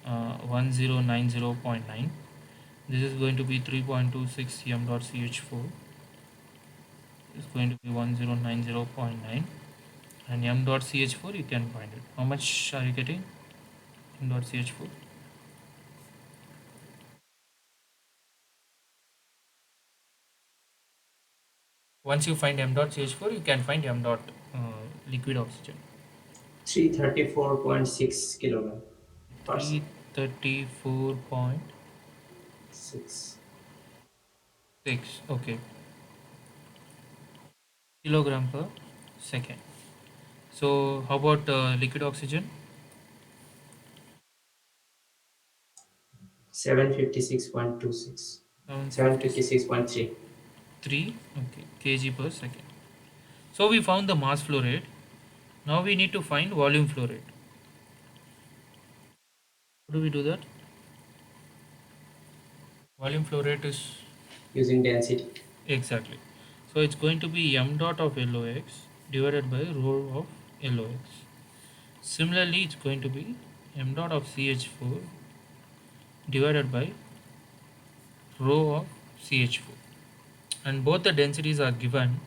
1090.9. This is going to be 3.26 m dot ch4 is going to be 1090.9, and m dot ch4 you can find it. How much are you getting m dot ch4? Once you find m dot ch4 you can find m dot liquid oxygen. 334.6 kilogram percent. 334.6. 6. Okay, kilogram per second. So how about liquid oxygen? 756.26. 756. 756.3. 3, okay, kg per second. So we found the mass flow rate. Now we need to find volume flow rate. How do we do that? Volume flow rate is using density. exactly. So it's going to be m dot of LOX divided by rho of LOX. Similarly, it's going to be m dot of CH4 divided by rho of CH4. And both the densities are given.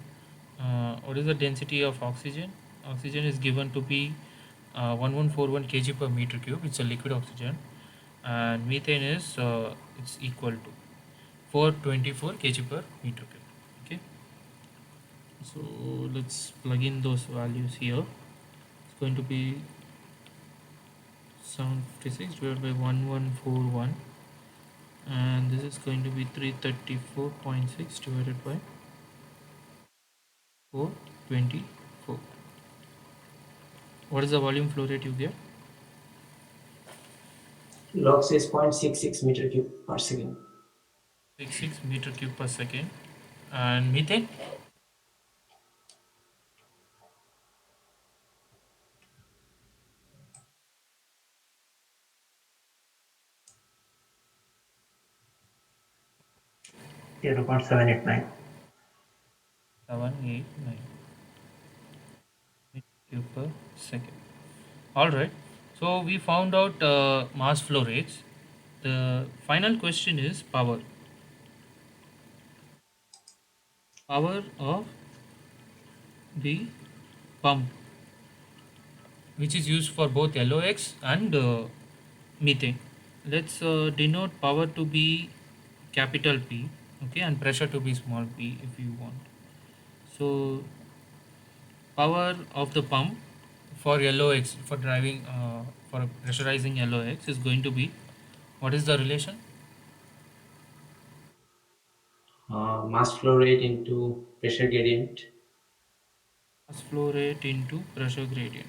What is the density of oxygen? Oxygen is given to be 1141 kg per meter cube. It's a liquid oxygen. And methane is it's equal to 424 kg per meter cube. Okay, so let's plug in those values here. It's going to be 756 divided by 1141, and this is going to be 334.6 divided by 424. What is the volume flow rate you get? Log is 0.66 meter cube per second. 66 meter cube per second. And methane? Yeah, 2.789. 789 meter cube per second. All right. So we found out mass flow rates. The final question is power. Power of the pump, which is used for both LOX and methane. Let's denote power to be capital P, okay, and pressure to be small p if you want. So power of the pump for LOX, for driving for pressurizing LOX, is going to be, what is the relation? Mass flow rate into pressure gradient. Mass flow rate into pressure gradient.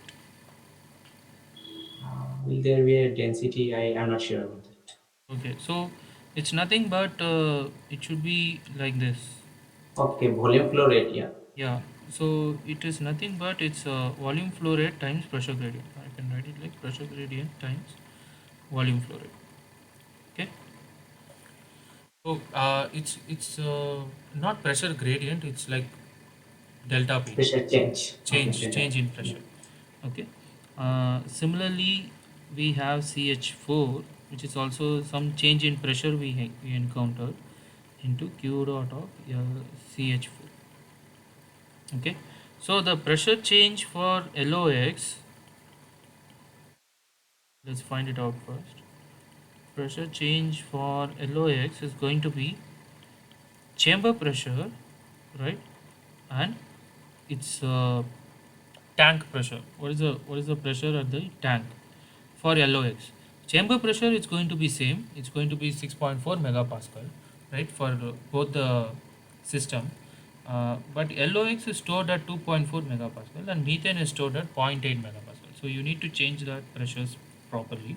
Will there be a density? I am not sure about that. Okay, so it's nothing but it should be like this. Okay, volume flow rate, yeah. Yeah, so it is nothing but it's volume flow rate times pressure gradient. I can write it like pressure gradient times volume flow rate. Okay, so it's not pressure gradient. It's like delta P, Pressure change. Okay, change in yeah. pressure. Okay. Similarly, we have CH4, which is also some change in pressure we encounter into Q dot of CH4. Okay. So the pressure change for LOX, let's find it out first. Pressure change for LOX is going to be chamber pressure, right? And it's tank pressure. What is the pressure at the tank for LOX? Chamber pressure is going to be same. It's going to be 6.4 megapascal, right, for both the system. But LOX is stored at 2.4 megapascal and methane is stored at zero point 0.8 megapascal. So you need to change that pressures properly.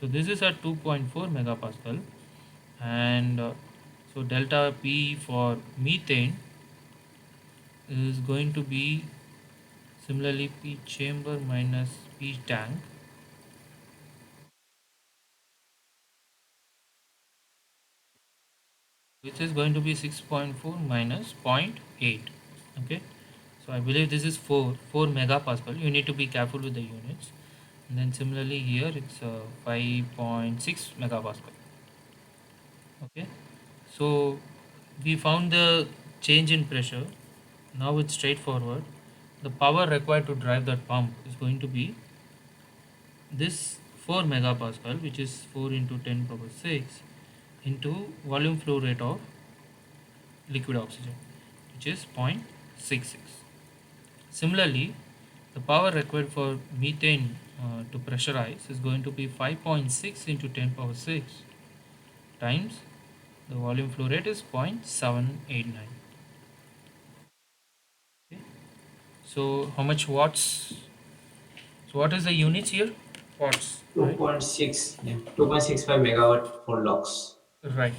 So this is at 2.4 megapascal, and so delta P for methane is going to be similarly P chamber minus P tank, which is going to be 6.4 minus zero point 0.8. Okay, so I believe this is 4 megapascal. You need to be careful with the units. And then similarly here it's 5.6 megapascal. Okay, so we found the change in pressure. Now it's straightforward. The power required to drive that pump is going to be this 4 megapascal, which is 4 into 10 power 6 into volume flow rate of liquid oxygen, which is 0.66. Similarly, the power required for methane to pressurize is going to be 5.6 into 10 power 6 times the volume flow rate is 0.789. Okay. So how much watts? So what is the units here? Watts, right? 2.6, yeah. 2.65 megawatt for logs. Right.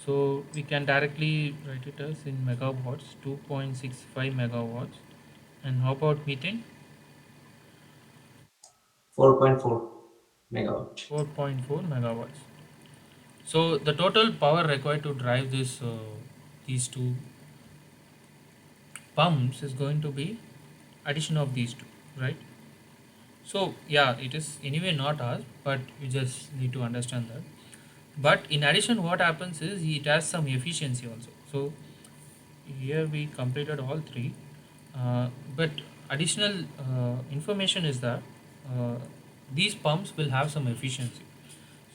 So we can directly write it as in megawatts, 2.65 megawatts And how about methane? 4.4 megawatt. 4.4 megawatts. So the total power required to drive this these two pumps is going to be addition of these two, right? So yeah, it is anyway not ours, but you just need to understand that. But in addition, what happens is it has some efficiency also. So here we completed all three, but additional information is that uh, these pumps will have some efficiency.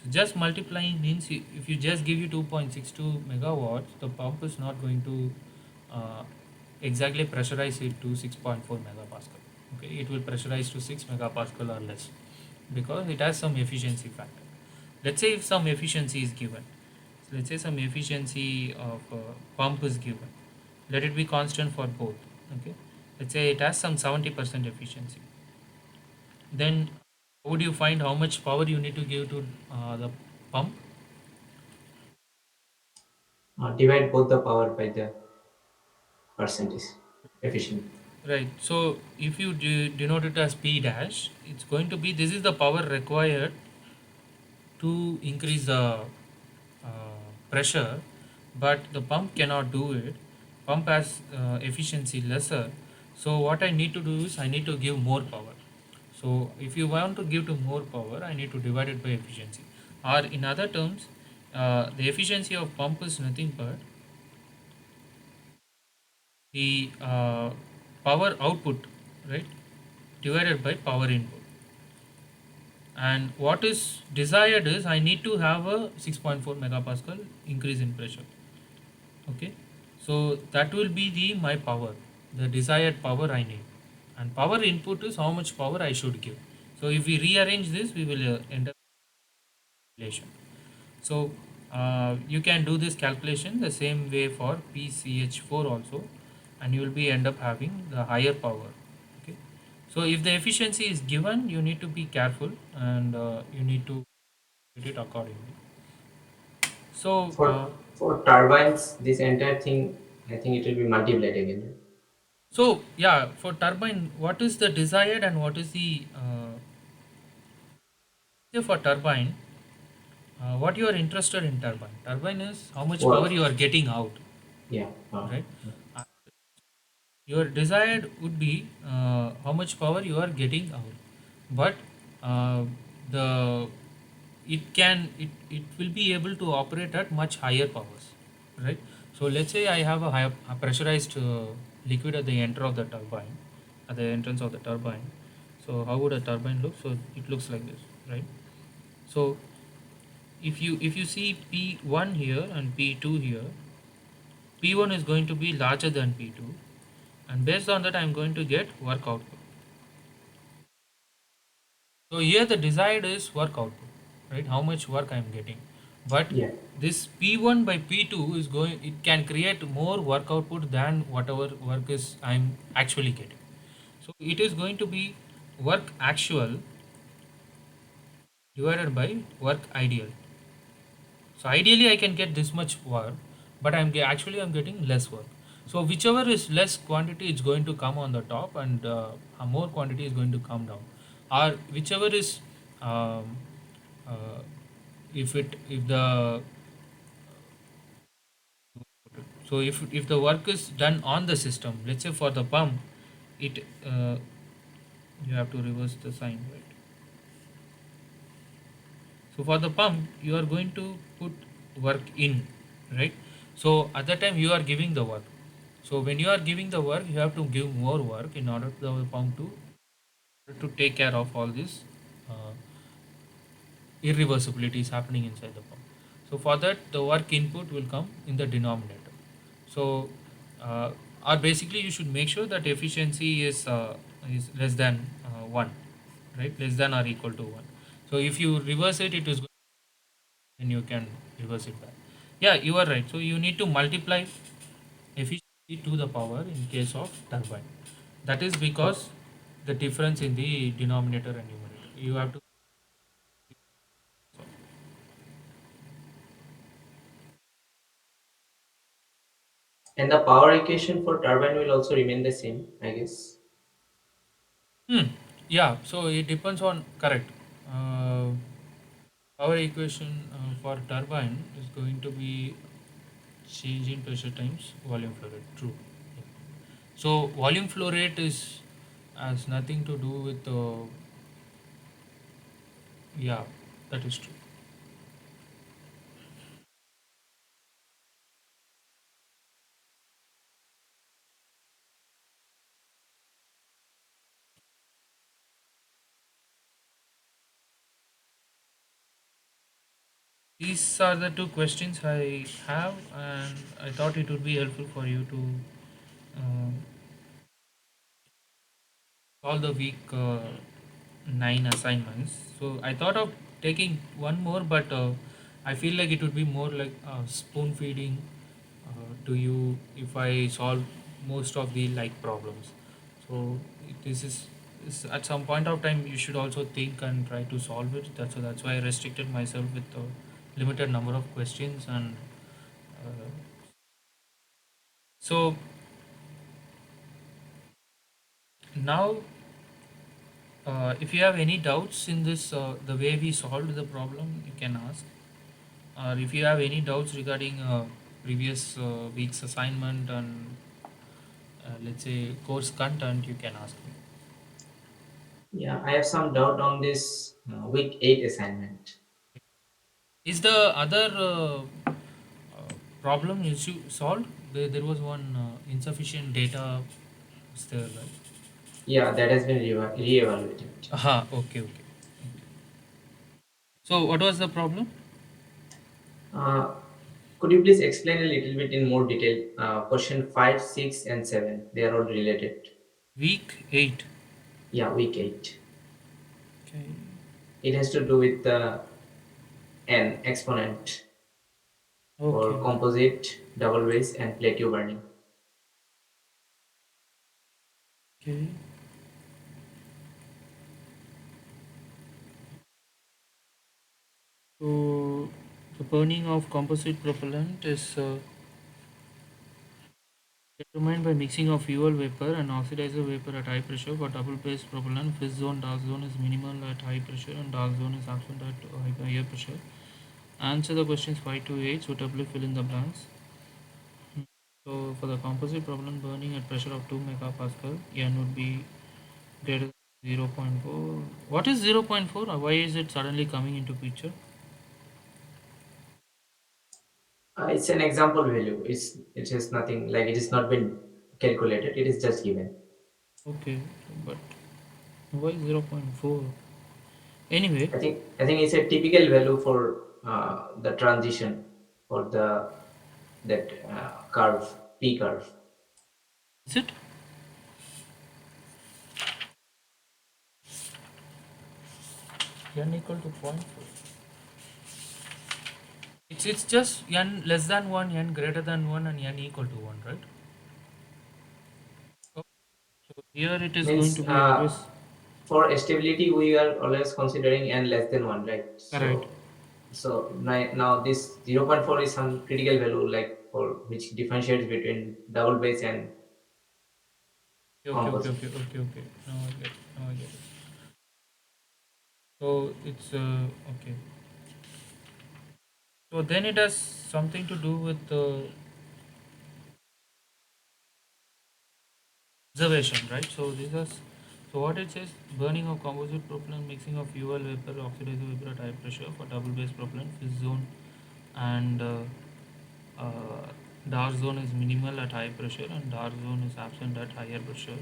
So just multiplying means if you just give you 2.62 megawatts, the pump is not going to exactly pressurize it to 6.4 megapascal. Okay, it will pressurize to 6 megapascal or less because it has some efficiency factor. Let's say if some efficiency is given, so let's say some efficiency of pump is given. Let it be constant for both. Okay, let's say it has some 70% efficiency. Then would you find how much power you need to give to the pump? Divide both the power by the percentage efficient. Right. So if you denote it as P dash, it's going to be this is the power required to increase the pressure, but the pump cannot do it. Pump has efficiency lesser. So what I need to do is I need to give more power. So if you want to give to more power, I need to divide it by efficiency. Or in other terms, the efficiency of pump is nothing but the power output, right, divided by power input. And what is desired is I need to have a 6.4 megapascal increase in pressure. Okay, so that will be the my power, the desired power I need, and power input is how much power I should give. So if we rearrange this, we will end up calculation. So you can do this calculation the same way for PCH4 also, and you will be end up having the higher power. Okay, so if the efficiency is given, you need to be careful and you need to do it accordingly. So For turbines, this entire thing, I think it will be multiplied again. Right? so yeah, for turbine, what is the desired and what is the say for turbine? What you are interested in turbine? Turbine is how much power For you are getting out, yeah, right? Your desired would be how much power you are getting out, but uh, the it will be able to operate at much higher powers, right? So let's say I have a pressurized liquid at the enter of the turbine, at the entrance of the turbine. So how would a turbine look? So it looks like this, right? So if you see P1 here and P2 here, P1 is going to be larger than P2, and based on that I'm going to get work output. So here the desired is work output, right? How much work I'm getting. But yeah. this P1 by P2 is going, it can create more work output than whatever work is I'm actually getting. So it is going to be work actual divided by work ideal. So ideally I can get this much work, but actually I'm getting less work. So whichever is less quantity is going to come on the top, and a more quantity is going to come down. Or whichever is um, uh, if the so if the work is done on the system, let's say for the pump, it you have to reverse the sign, right? So for the pump, you are going to put work in, right? So at that time you are giving the work. So when you are giving the work, you have to give more work in order for the pump to take care of all this uh, irreversibility is happening inside the pump. So for that, the work input will come in the denominator. So or basically you should make sure that efficiency is less than one, right? Less than or equal to one. So if you reverse it, it is then you can reverse it back. Yeah, you are right. So you need to multiply efficiency to the power in case of turbine. That is because the difference in the denominator and numerator. You have to. And the power equation for turbine will also remain the same, I guess. Hmm. Yeah. So it depends on correct. Uh, Power equation for turbine is going to be change in pressure times volume flow rate. True. So volume flow rate is has nothing to do with yeah, that is true. These are the two questions I have, and I thought it would be helpful for you to solve the week 9 assignments. So I thought of taking one more, but I feel like it would be more like spoon feeding to you if I solve most of the like problems. So this is at some point of time you should also think and try to solve it. That's why I restricted myself with a limited number of questions and uh, so now if you have any doubts in this the way we solved the problem, you can ask. Or if you have any doubts regarding previous week's assignment and let's say course content, you can ask me. Yeah, I have some doubt on this week 8 assignment. Is the other problem issue solved? There was one insufficient data. Is there, right? Yeah, that has been re-evaluated. Aha, okay, okay. So, what was the problem? Uh, could you please explain a little bit in more detail? Question 5, 6, and 7. They are all related. Week 8. Yeah, week 8. Okay, It has to do with the n exponent okay, for composite, double base, and plateau burning. okay. So, the burning of composite propellant is determined by mixing of fuel vapor and oxidizer vapor at high pressure. For double phase propellant, fizz zone, dark zone is minimal at high pressure and dark zone is absent at higher pressure. Answer the questions 5 to 8, suitably fill in the blanks. So for the composite propellant burning at pressure of 2 megapascal, N would be greater than 0.4. What is 0.4? Why is it suddenly coming into picture? It's an example value. It is nothing like it is not been calculated. It is just given. Okay, but why 0.4? Anyway, I think it's a typical value for the transition for the that curve P curve. is it? N equal to zero point 0.4. It's just n less than 1, n greater than 1, and n equal to 1, right? Oh, so here it is going Means to be always for stability we are always considering n less than 1, right? correct. Now this 0.4 is some critical value like for which differentiates between double base and Okay, okay, composite. okay, okay, okay. Now I get it. Now I get it. So it's okay. So then it has something to do with observation, right? So this is so what it says: burning of composite propellant, mixing of fuel vapor, oxidizer vapor at high pressure for double base propellant, fizz zone, and uh, dark zone is minimal at high pressure, and dark zone is absent at higher pressure.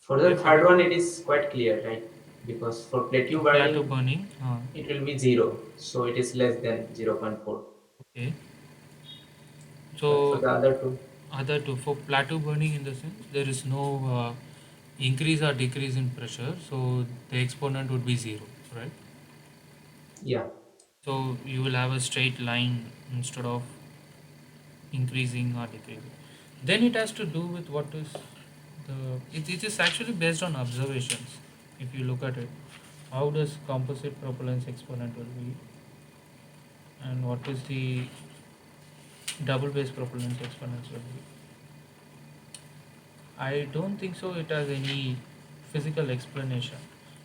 For the Okay, third one, it is quite clear, right? Because for plateau so plateau burning, burning. it will be 0, so it is less than 0.4. Okay, But for so the other two, other two for plateau burning in the sense there is no increase or decrease in pressure, so the exponent would be zero, right? yeah. So you will have a straight line instead of increasing or decreasing. Then it has to do with what is it is actually based on observations. If you look at it, how does composite propellants exponent will be, and what is the double base propellant exponential. I don't think so. It has any physical explanation.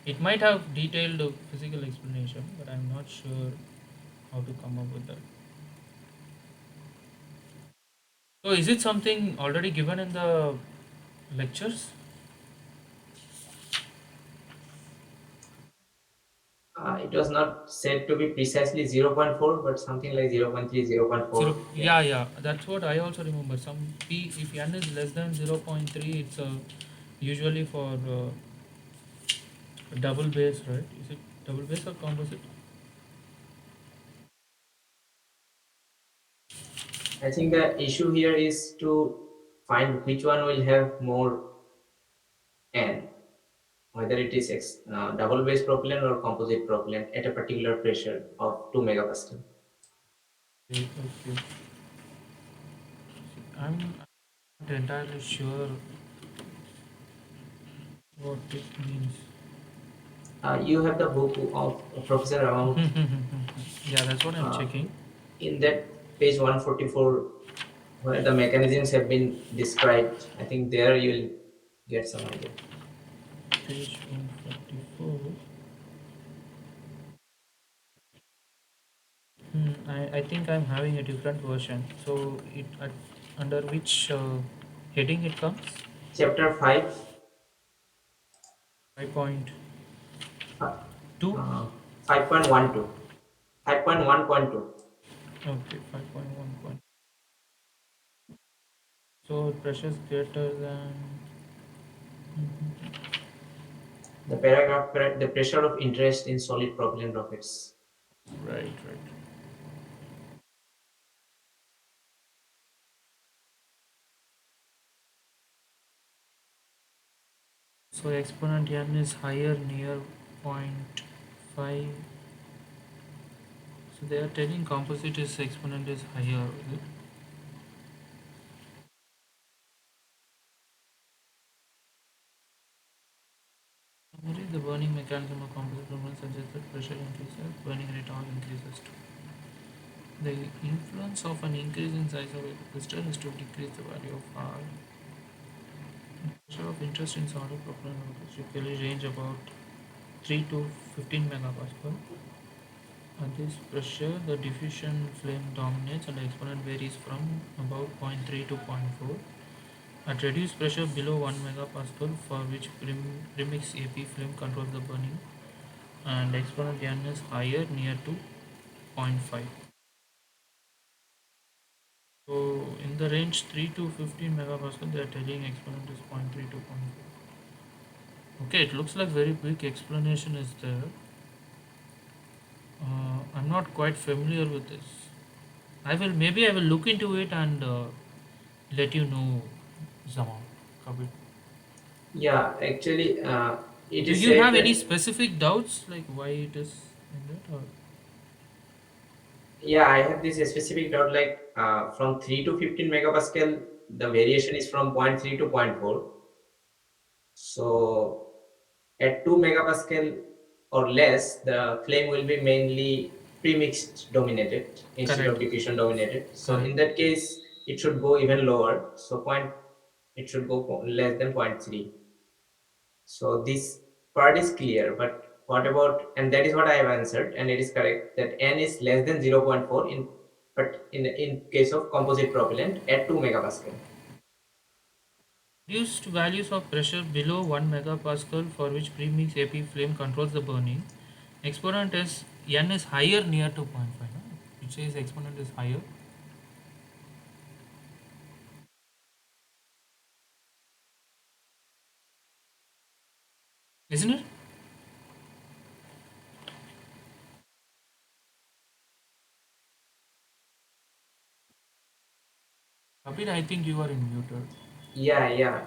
It might have detailed physical explanation, but I'm not sure how to come up with that. So, is it something already given in the lectures? It was not said to be precisely zero point 0.4, but something like 0.3, 0.4. Zero. Yeah. Yeah, yeah. That's what I also remember. Some p if n is less than 0.3, it's usually for double base, right? Is it double base or composite? I think the issue here is to find which one will have more N, whether it is double base propellant or composite propellant at a particular pressure of 2 megapascal. Okay. Okay. I'm not entirely sure what it means. You have the book of Professor Amount. Yeah, that's what I'm Uh, checking. in that page 144, where the mechanisms have been described, I think there you'll get some idea. Page 144. I think I'm having a different version. So under which heading it comes? Chapter 5, 5.2. uh, 5.12, 5.1.2. Okay, 5.1. So pressure is greater than. Mhm. The paragraph, the pressure of interest in solid propellant rockets. Right, right. So exponent n is higher near point 0.5. So they are telling composite is exponent is higher. Is it? Normally, the burning mechanism of composite propellant suggests that pressure increases, burning rate all increases too. The influence of an increase in size of a crystal is to decrease the value of R. Pressure of interest in solid propellant rockets typically range about 3 to 15 megapascal. At this pressure, the diffusion flame dominates and the exponent varies from about zero point 0.3 to zero point 0.4. At reduced pressure below 1 megapascal, for which premix AP flame controls the burning, and exponent n is higher near to zero point 0.5. So in the range 3 to 15 megapascal, they are telling exponent is zero point 0.3 to zero point 0.4. Okay, it looks like very quick explanation is there. I'm not quite familiar with this. I will look into it and let you know, Zama. Kabir. Yeah, actually, it Do is you said have any that, specific doubts like why it is in that or yeah, I have this specific doubt like from 3 to 15 megapascal, the variation is from zero point 0.3 to zero point 0.4. So at 2 megapascal or less, the flame will be mainly premixed dominated instead correct? of diffusion dominated. So Correct. in that case, it should go even lower. So it should go less than zero point 0.3. So this part is clear, but what about, and that is what I have answered, and it is correct that n is less than zero point 0.4 in, but in case of composite propellant at 2 megapascal. Reduced values of pressure below 1 megapascal for which premix AP flame controls the burning. Exponent is n is higher near to zero point 0.5. No? It says exponent is higher, isn't it? Kabir, I think you are in muted. Yeah.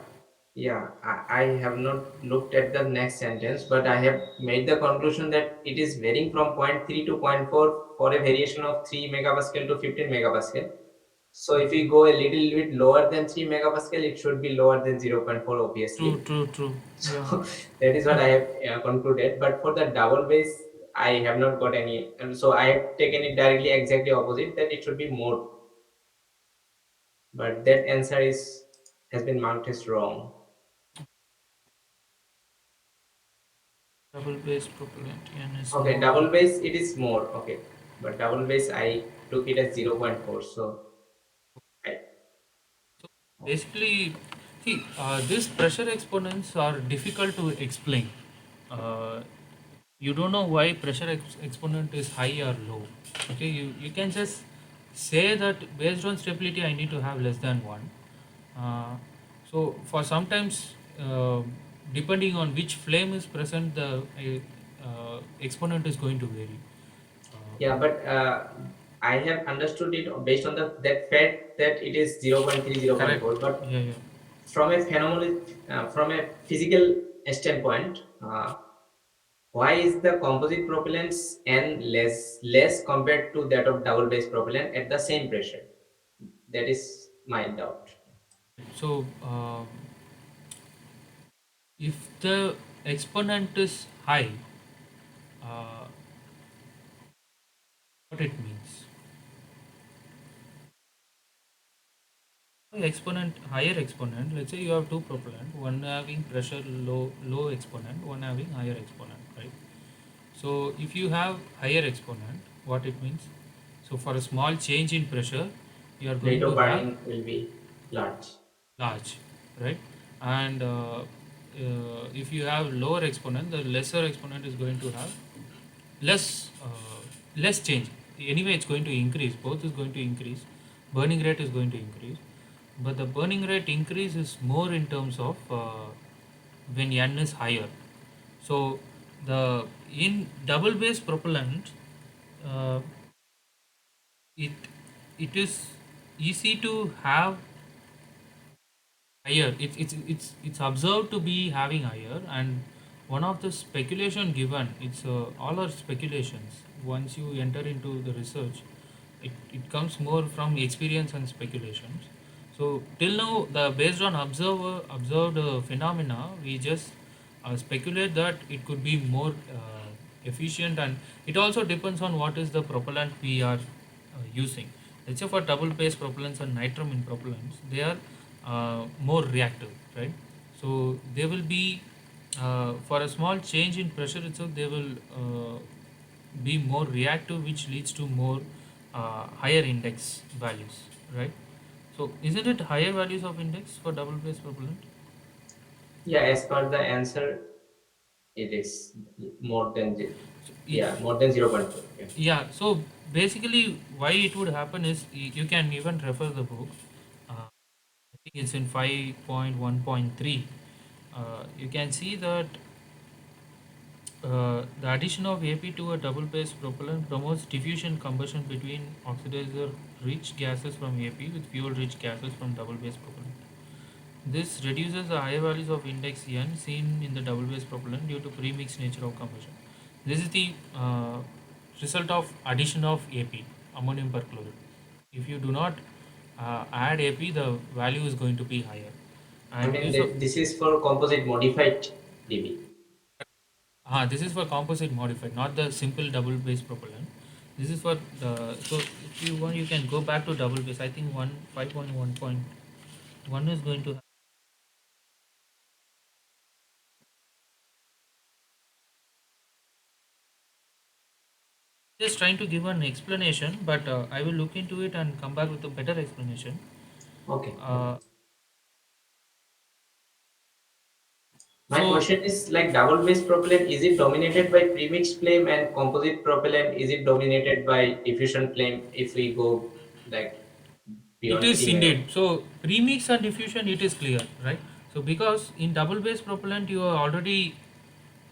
I have not looked at the next sentence, but I have made the conclusion that it is varying from zero point 0.3 to zero point 0.4 for a variation of 3 megapascal to 15 megapascal. So if we go a little bit lower than 3 megapascal, it should be lower than zero point 0.4, True, obviously. true, true. Yeah. So that is what I have concluded. But for the double base, I have not got any. And so I have taken it directly exactly opposite that it should be more. but that answer is has been marked as wrong. Double base propellant n is Okay, more double than. base it is more. Okay, but double base I took it as 0.4. So I, So basically, see, these pressure exponents are difficult to explain. Uh, you don't know why pressure exponent is high or low. Okay, you can just say that based on stability, I need to have less than one. Uh, so for sometimes, depending on which flame is present, the exponent is going to vary. yeah, but I have understood it based on the that fact that it is 0.3, Correct. 0.4. But Yeah, yeah. from a phenomenal, from a physical standpoint, why is the composite propellants n less compared to that of double base propellant at the same pressure? That is my doubt. So if the exponent is high, uh, what it means? Exponent, higher exponent. Let's say you have two propellant, one having pressure low exponent, one having higher exponent, right? So if you have higher exponent, what it means? So for a small change in pressure, you are Rate going of to have burning will be large. large, right? And if you have lower exponent, the lesser exponent is going to have less change. Anyway, it's going to increase. Both is going to increase. Burning rate is going to increase, but the burning rate increase is more in terms of when n is higher. So the in double base propellant, uh, it it is easy to have higher. It's observed to be having higher, and one of the speculation given, it's all are speculations. Once you enter into the research, it comes more from experience and speculations. So till now, the based on observed phenomena, we just speculate that it could be more efficient, and it also depends on what is the propellant we are using. Let's say for double base propellants and nitramine propellants, they are more reactive, right? So they will be for a small change in pressure itself, they will be more reactive, which leads to more higher index values, right? So isn't it higher values of index for double base propellant? Yeah, as per the answer, it is more than So yeah, more than 0.4. Yeah. yeah, so basically why it would happen is you can even refer the book. I think it's in 5.1.3. You can see that the addition of AP to a double base propellant promotes diffusion combustion between oxidizer rich gases from AP with fuel rich gases from double base propellant. This reduces the higher values of index N seen in the double base propellant due to premixed nature of combustion. This is the result of addition of AP, ammonium perchlorate. If you do not add AP, the value is going to be higher. I And mean, use of this is for composite modified DB. this is for composite modified, not the simple double base propellant. This is for the, so if you want, you can go back to double base. I think 1 5.1.1 is going to. Just trying to give an explanation, but I will look into it and come back with a better explanation. Okay, okay. Uh, My so question is like double base propellant, is it dominated by premixed flame, and composite propellant, is it dominated by diffusion flame if we go like it beyond is getting a indeed. So premix and diffusion, it is clear, right? So because in double base propellant, you are already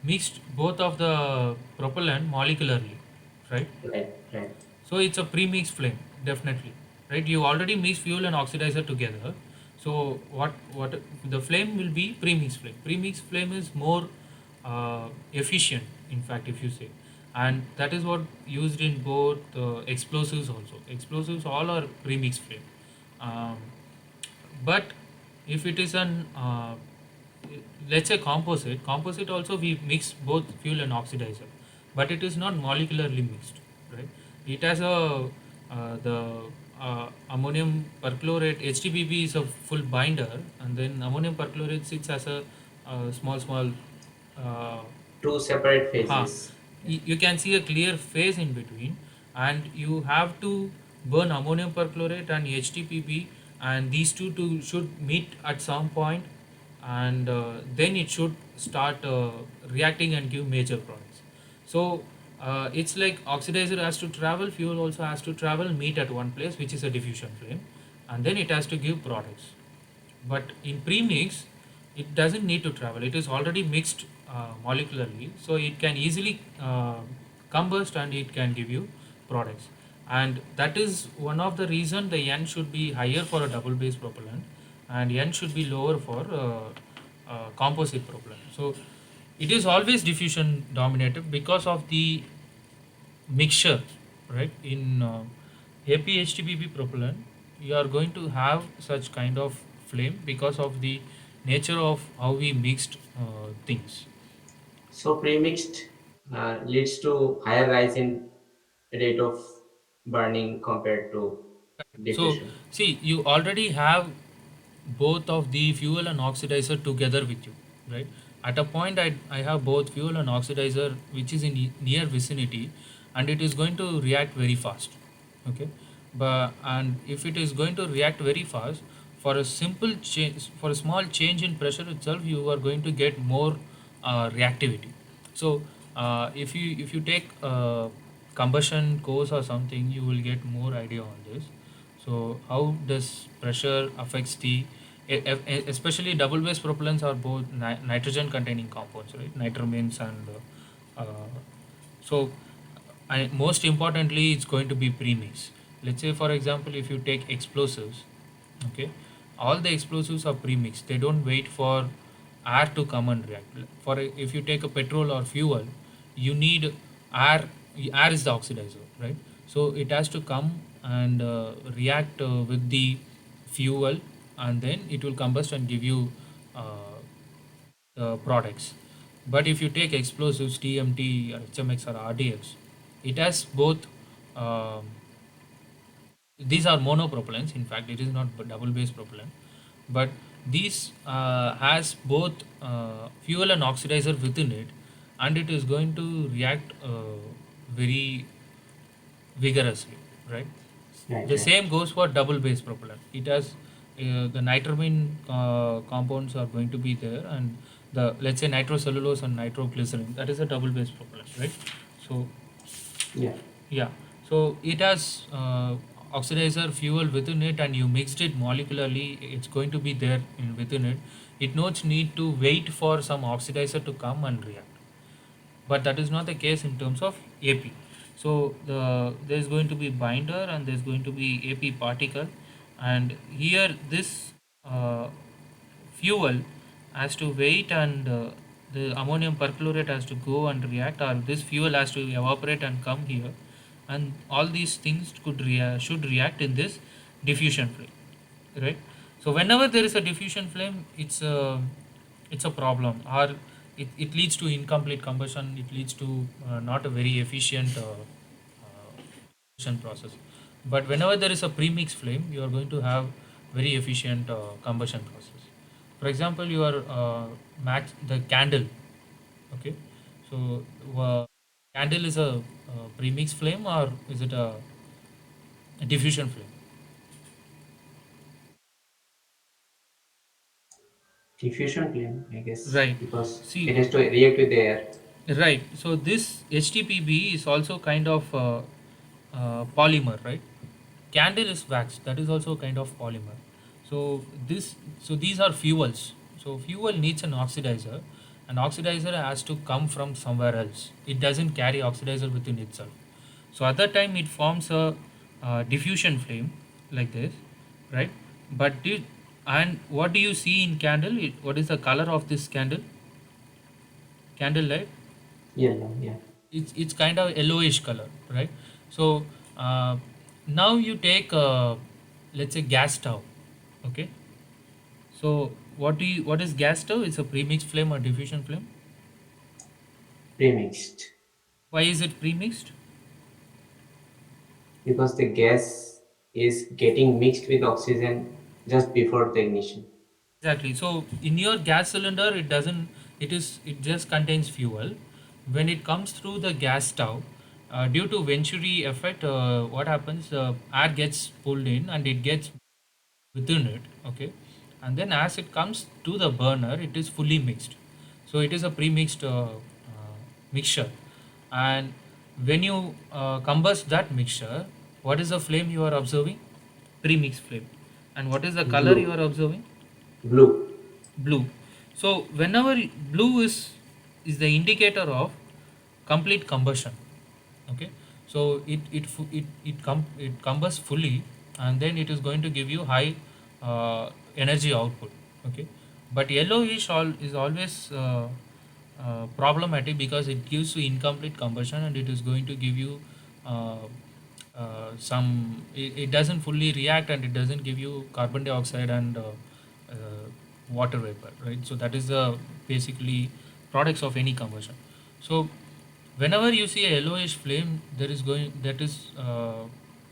mixed both of the propellant molecularly, right? right, right. So it's a pre-mix flame, definitely, right? You already mix fuel and oxidizer together. So what the flame will be pre-mix flame. Pre-mix flame is more efficient, in fact, if you say, and that is what used in both explosives also. Explosives all are pre-mix flame. Um, but if it is an let's say composite also we mix both fuel and oxidizer, but it is not molecularly mixed, right? It has a the ammonium perchlorate HTPB is a full binder, and then ammonium perchlorate sits as a small uh, Two separate huh, phases. Yeah. you can see a clear phase in between, and you have to burn ammonium perchlorate and HTPB, and these two should meet at some point, and then it should start reacting and give major products. So it's like oxidizer has to travel, fuel also has to travel, meet at one place, which is a diffusion flame, and then it has to give products. But in premix, it doesn't need to travel. It is already mixed molecularly, so it can easily combust and it can give you products. And that is one of the reason the N should be higher for a double base propellant, and N should be lower for composite propellant. So it is always diffusion dominated because of the mixture, right? In APHTBB propellant, you are going to have such kind of flame because of the nature of how we mixed things. So premixed leads to higher rise in rate of burning compared to So, diffusion. see, you already have both of the fuel and oxidizer together with you, right? At a point, I have both fuel and oxidizer which is in near vicinity, and it is going to react very fast, okay? But and if it is going to react very fast, for a simple change, for a small change in pressure itself, you are going to get more reactivity. So if you take combustion course or something, you will get more idea on this. So how does pressure affects the especially double base propellants are both nitrogen containing compounds, right? Nitramines and so most importantly, it's going to be premix. Let's say, for example, if you take explosives, okay, all the explosives are premixed. They don't wait for air to come and react. If you take a petrol or fuel, you need air. Air is the oxidizer, right? So it has to come and react with the fuel, and then it will combust and give you products. But if you take explosives, TMT, or HMX, or RDX, it has both. um these are monopropellants. In fact, it is not double base propellant, but these has both fuel and oxidizer within it, and it is going to react very vigorously, right? Right, The right. same goes for double base propellant. It has the nitramine compounds are going to be there, and the, let's say, nitrocellulose and nitroglycerin, that is a double base propellant, right? So Yeah. yeah, so it has oxidizer fuel within it, and you mixed it molecularly. It's going to be there within it. It knows need to wait for some oxidizer to come and react, but that is not the case in terms of AP. So there's going to be binder and there's going to be AP particle, and here this fuel has to wait, and the ammonium perchlorate has to go and react, or this fuel has to evaporate and come here, and all these things should react in this diffusion flame, right? So whenever there is a diffusion flame, it's a problem, or it leads to incomplete combustion. It leads to not a very efficient combustion process. But whenever there is a premix flame, you are going to have very efficient combustion process. For example, your match the candle, okay? So candle is a premix flame, or is it a diffusion flame? Diffusion flame, I guess, Right. because See, it has to react with the air. right. So this HTPB is also kind of polymer, right? Candle is wax. That is also kind of polymer. So these are fuels. So fuel needs an oxidizer. An oxidizer has to come from somewhere else. It doesn't carry oxidizer within itself. So at that time it forms a diffusion flame like this, right? But and what do you see in candle? What is the color of this candle? Candle light? Yellow, yeah. It's kind of yellowish color, right? So uh, now you take let's say gas stove, okay? So what is gas stove? It's a premixed flame or diffusion flame. Premixed. Why is it premixed? Because the gas. is getting mixed with oxygen just before the ignition. Exactly. So in your gas cylinder, it doesn't. It just contains fuel. When it comes through the gas stove, due to Venturi effect, what happens? Air gets pulled in and it gets within it. Okay, and then as it comes to the burner, it is fully mixed. So it is a pre-mixed mixture, and when you combust that mixture, what is the flame you are observing? Pre-mixed flame. And what is the color you Blue. are observing? Blue. Blue. So whenever blue is the indicator of complete combustion. Okay, so it combusts fully, and then it is going to give you high energy output. Okay, but yellowish is always problematic because it gives you incomplete combustion, and it is going to give you uh, it doesn't fully react, and it doesn't give you carbon dioxide and uh, water vapor, right? So that is the basically products of any combustion. So whenever you see a yellowish flame, that is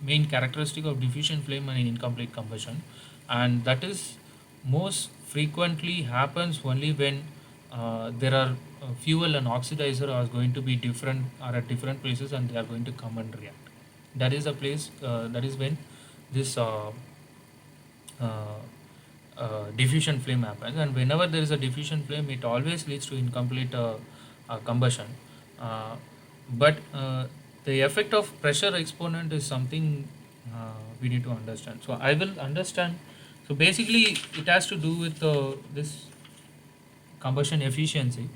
main characteristic of diffusion flame and incomplete combustion, and that is most frequently happens only when there are fuel and oxidizer are going to be different, are at different places, and they are going to come and react. That is a place, that is when this uh, diffusion flame happens, and whenever there is a diffusion flame, it always leads to incomplete combustion. uh, but the effect of pressure exponent is something we need to understand. So I will understand. So basically it has to do with this combustion efficiency,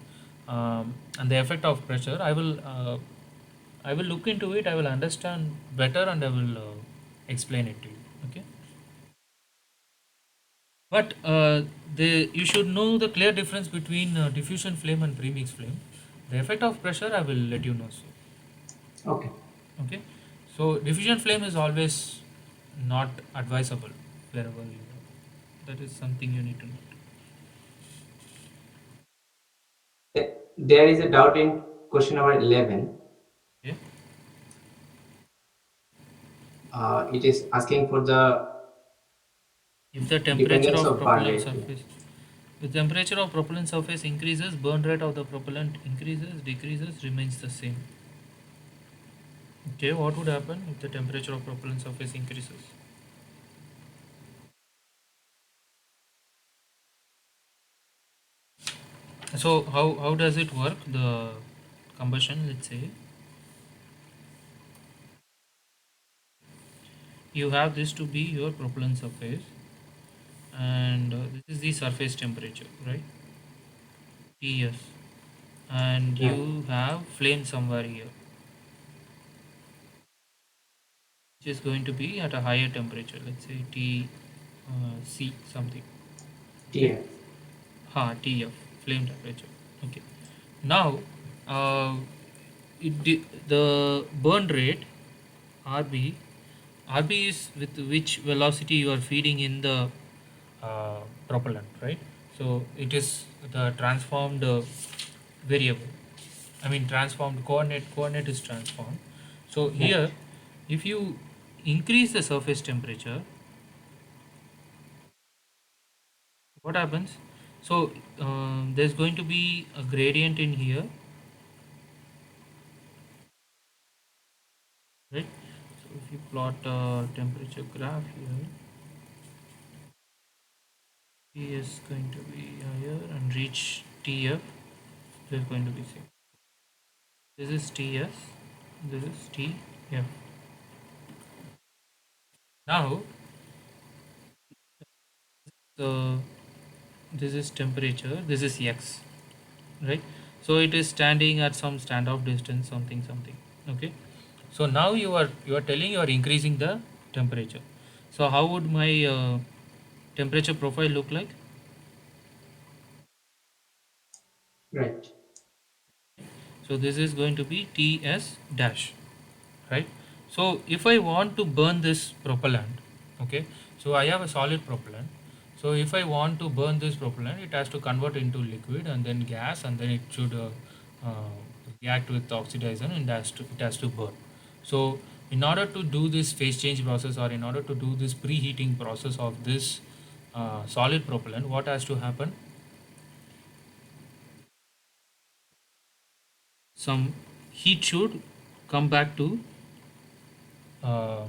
and the effect of pressure. I will look into it, I will understand better, and I will explain it to you. Okay. But you should know the clear difference between diffusion flame and premix flame. The effect of pressure, I will let you know soon. Okay. Okay. So diffusion flame is always not advisable wherever you are. That is something you need to know. There is a doubt in question number 11. Okay. It is asking for the If the temperature dependence of of burn propellant rate. surface, the temperature of propellant surface increases, burn rate of the propellant increases, decreases, remains the same. Okay, what would happen if the temperature of propellant surface increases? So how does it work? The combustion, let's say you have this to be your propellant surface, and this is the surface temperature, right? Ts, and Right. you have flame somewhere here, which is going to be at a higher temperature. Let's say T C something. Okay, TF. TF, flame temperature. Okay. Now, uh, the burn rate RB, RB is with which velocity you are feeding in the propellant, right? So it is the transformed variable. I mean, transformed coordinate is transformed. So Right. here, if you increase the surface temperature, what happens? So there's going to be a gradient in here, right? So if you plot a temperature graph here, T is going to be higher and reach TF. There's going to be same. This is TS. This is TF. Now, the this is temperature. This is X, right? So it is standing at some standoff distance, something something. Okay. So now you are telling you are increasing the temperature. So how would my temperature profile look like? Right. So this is going to be TS dash, right? So if I want to burn this propellant, okay, so I have a solid propellant. So if I want to burn this propellant, it has to convert into liquid and then gas, and then it should uh, react with oxidizer, and it has to burn. So In order to do this phase change process, or in order to do this preheating process of this solid propellant, what has to happen? Some heat should come back to uh,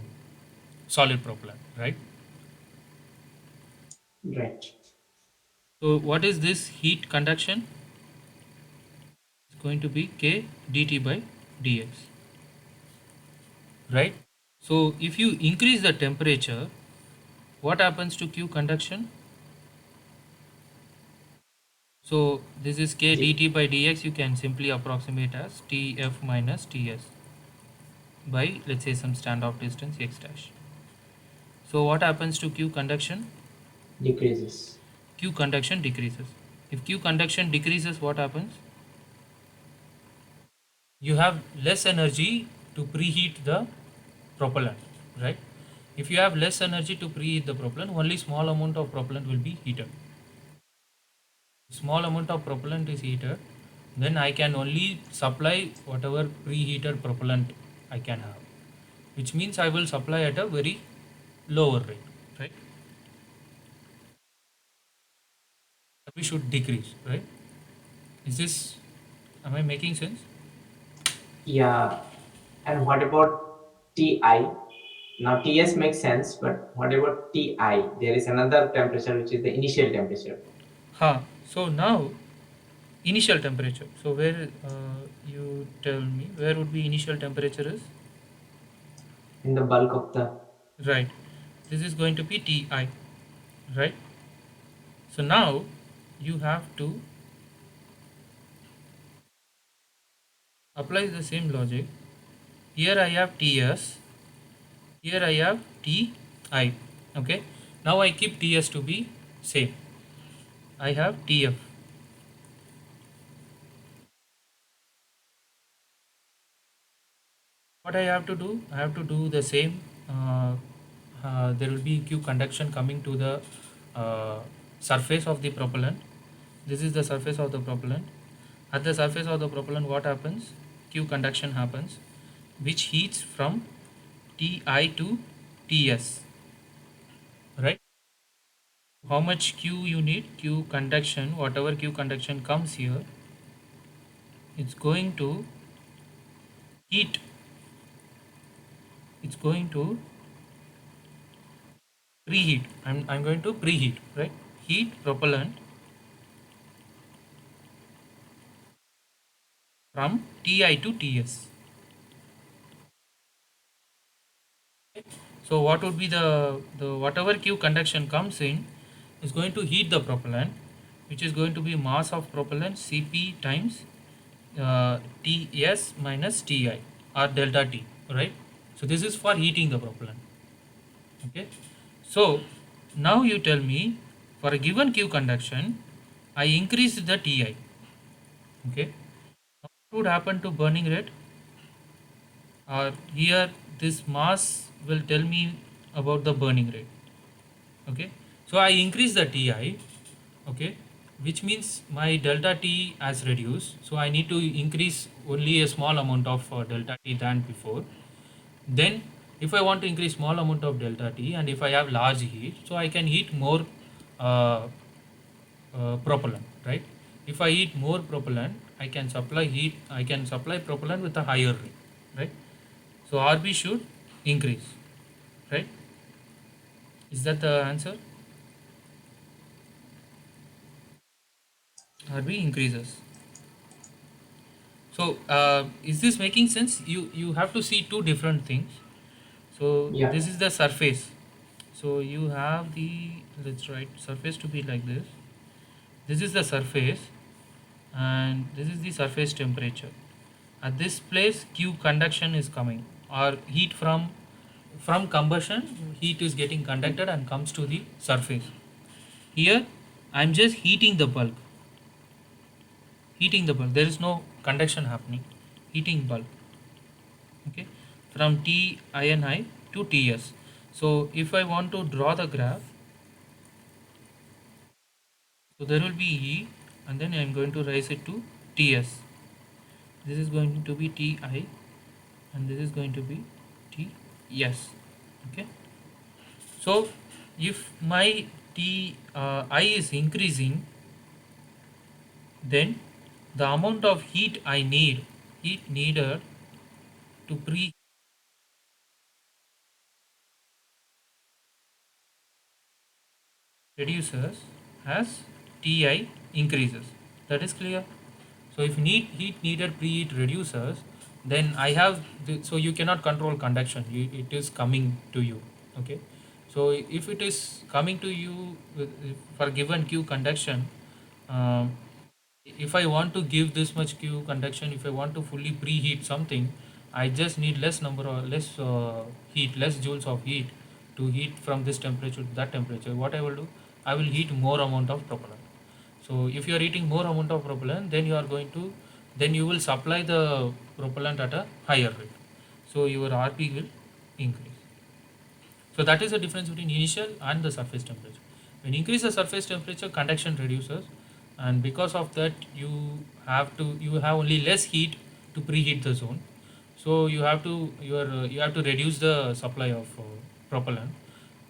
solid propellant, right? Right. So what is this heat conduction? It's going to be k dt by dx, right? So if you increase the temperature, what happens to q conduction? So this is k The- dt by dx, you can simply approximate as tf minus ts by, let's say, some standoff distance x dash. So what happens to q conduction? Decreases. Q conduction decreases. If q conduction decreases, what happens? You have less energy to preheat the propellant, right? If you have less energy to preheat the propellant, only small amount of propellant will be heated. Small amount of propellant is heated, then I can only supply whatever preheated propellant I can have, which means I will supply at a very lower rate, right? We should decrease, right? Is this, am I making sense? Yeah. And what about TI? Now TS makes sense, but what about TI? There is another temperature which is the initial temperature So now initial temperature. So where you tell me where would be initial temperature is? in the bulk of the. Right. This is going to be Ti, right? So now you have to apply the same logic. Here I have Ts, here I have Ti. Okay. Now I keep Ts to be same. I have Tf. What I have to do? I have to do the same. There will be Q conduction coming to the uh, surface of the propellant. This is the surface of the propellant. At the surface of the propellant, what happens? Q conduction happens, which heats from Ti to Ts, right? How much Q you need? Q conduction, whatever Q conduction comes here, it's going to heat, it's going to preheat. I'm going to preheat, right? Heat propellant from Ti to Ts. So what would be the whatever Q conduction comes in is going to heat the propellant, which is going to be mass of propellant Cp times Ts minus Ti, or delta T, right? So this is for heating the propellant. Okay. So now you tell me, for a given Q conduction, I increase the Ti. Okay. What would happen to burning rate? Or here this mass will tell me about the burning rate. Okay. So I increase the Ti. Okay, which means my delta T has reduced. So I need to increase only a small amount of delta T than before. Then if I want to increase small amount of delta T, and if I have large heat, so I can heat more uh, propellant, right? If I heat more propellant, I can supply heat, I can supply propellant with a higher rate, right? So RB should increase, right? Is that the answer? RB increases. So is this making sense? You have to see two different things. So Yeah. this is the surface. So you have the, let's write surface to be like this. This is the surface, and this is the surface temperature. At this place, Q conduction is coming, or heat from combustion, heat is getting conducted and comes to the surface. Here, I'm just heating the bulk. Heating the bulk. There is no conduction happening. Heating bulk. Okay, from T-INI to Ts. So if I want to draw the graph, so there will be E, and then I am going to raise it to Ts. This is going to be Ti, and this is going to be T, yes. Okay. So if my T I is increasing, then the amount of heat needed to pre reduces as Ti increases. That is clear. So if heat needed preheat reduces, then I have so you cannot control conduction. It is coming to you. Okay. So if it is coming to you for given Q conduction, um, if I want to give this much Q conduction, if I want to fully preheat something, I just need less number or less heat, less joules of heat to heat from this temperature to that temperature. What I will do, I will heat more amount of propellant. So if you are eating more amount of propellant, then you are going to, then you will supply the propellant at a higher rate. So your RP will increase. So that is the difference between initial and the surface temperature. When you increase the surface temperature, conduction reduces, and because of that, you have only less heat to preheat the zone. So you have to reduce the supply of propellant.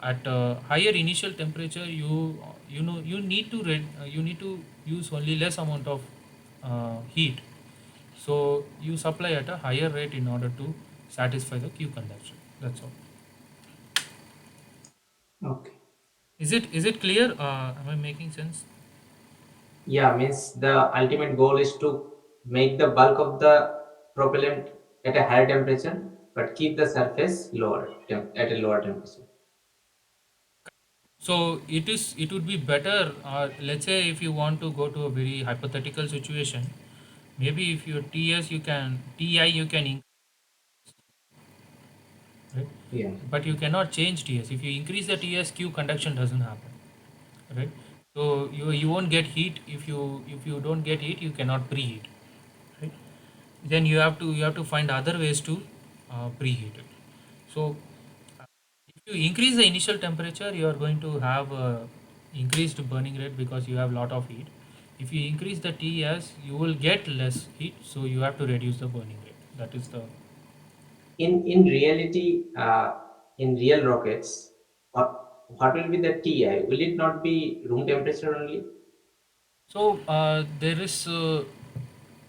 At higher initial temperature, you need to use only less amount of heat. So you supply at a higher rate in order to satisfy the Q conduction. That's all. Okay. Is it clear? Am I making sense? Yeah, means the ultimate goal is to make the bulk of the propellant at a higher temperature, but keep the surface at a lower temperature. So it would be better, let's say if you want to go to a very hypothetical situation, maybe if your TS you can TI you can right? Yeah. But you cannot change TS. If you increase the TS, Q conduction doesn't happen, right? So you won't get heat. If you don't get heat, you cannot preheat, right? Then you have to find other ways to preheat it. So if you increase the initial temperature, you are going to have increased burning rate because you have lot of heat. If you increase the TS, you will get less heat, so you have to reduce the burning rate. That is the In reality, in real rockets, what will be the TI? Will it not be room temperature only? so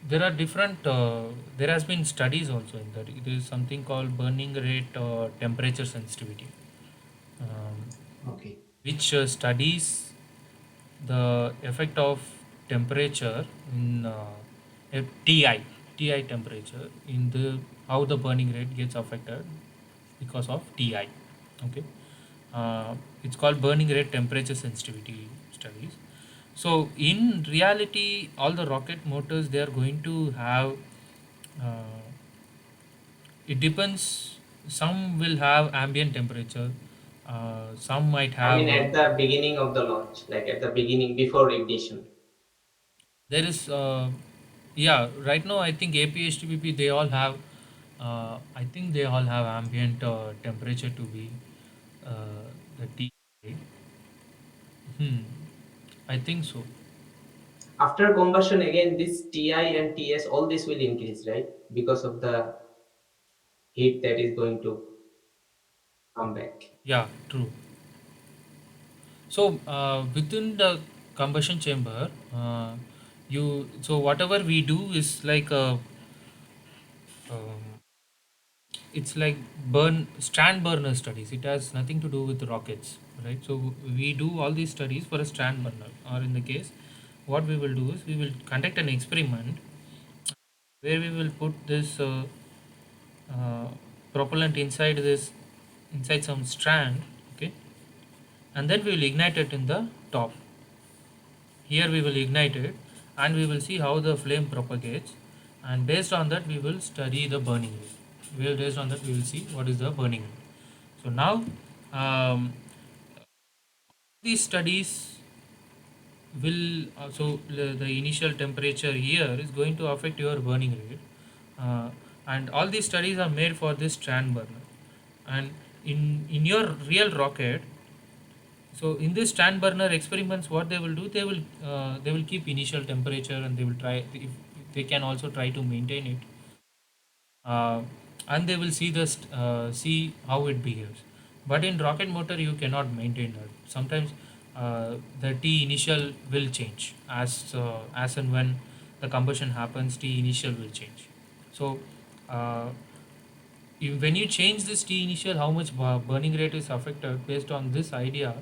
there are different there has been studies also in that. It is something called burning rate temperature sensitivity, um, Okay. which studies the effect of temperature in TI temperature in the how the burning rate gets affected because of TI. Okay, it's called burning rate temperature sensitivity studies. So in reality, all the rocket motors they are going to have. Uh, it depends. Some will have ambient temperature. Some might I have. mean, at the beginning of the launch, like at the beginning before ignition. There is, yeah. Right now, I think APHTPP they all have. I think they all have ambient temperature to be the T. Hmm. I think so. After combustion, again, this TI and TS, all this will increase, right? Because of the heat that is going to come back. Yeah, true. So within the combustion chamber, so whatever we do is like um, it's like strand burner studies. It has nothing to do with rockets, right? So we do all these studies for a strand burner, or in the case, what we will do is we will conduct an experiment where we will put this uh, propellant inside some strand, okay, and then we will ignite it in the top. Here we will ignite it and we will see how the flame propagates, and based on that we will study the burning rate. Based on that we will see what is the burning rate. So now these studies will the initial temperature here is going to affect your burning rate, and all these studies are made for this strand burner. And in your real rocket, so in this stand burner experiments, what they will do, they will keep initial temperature and they will try if they can also try to maintain it. Uh, and they will see see how it behaves. But in rocket motor you cannot maintain that. Sometimes the T initial will change as and when the combustion happens. T initial will change. So uh, when you change this T initial, how much burning rate is affected based on this idea.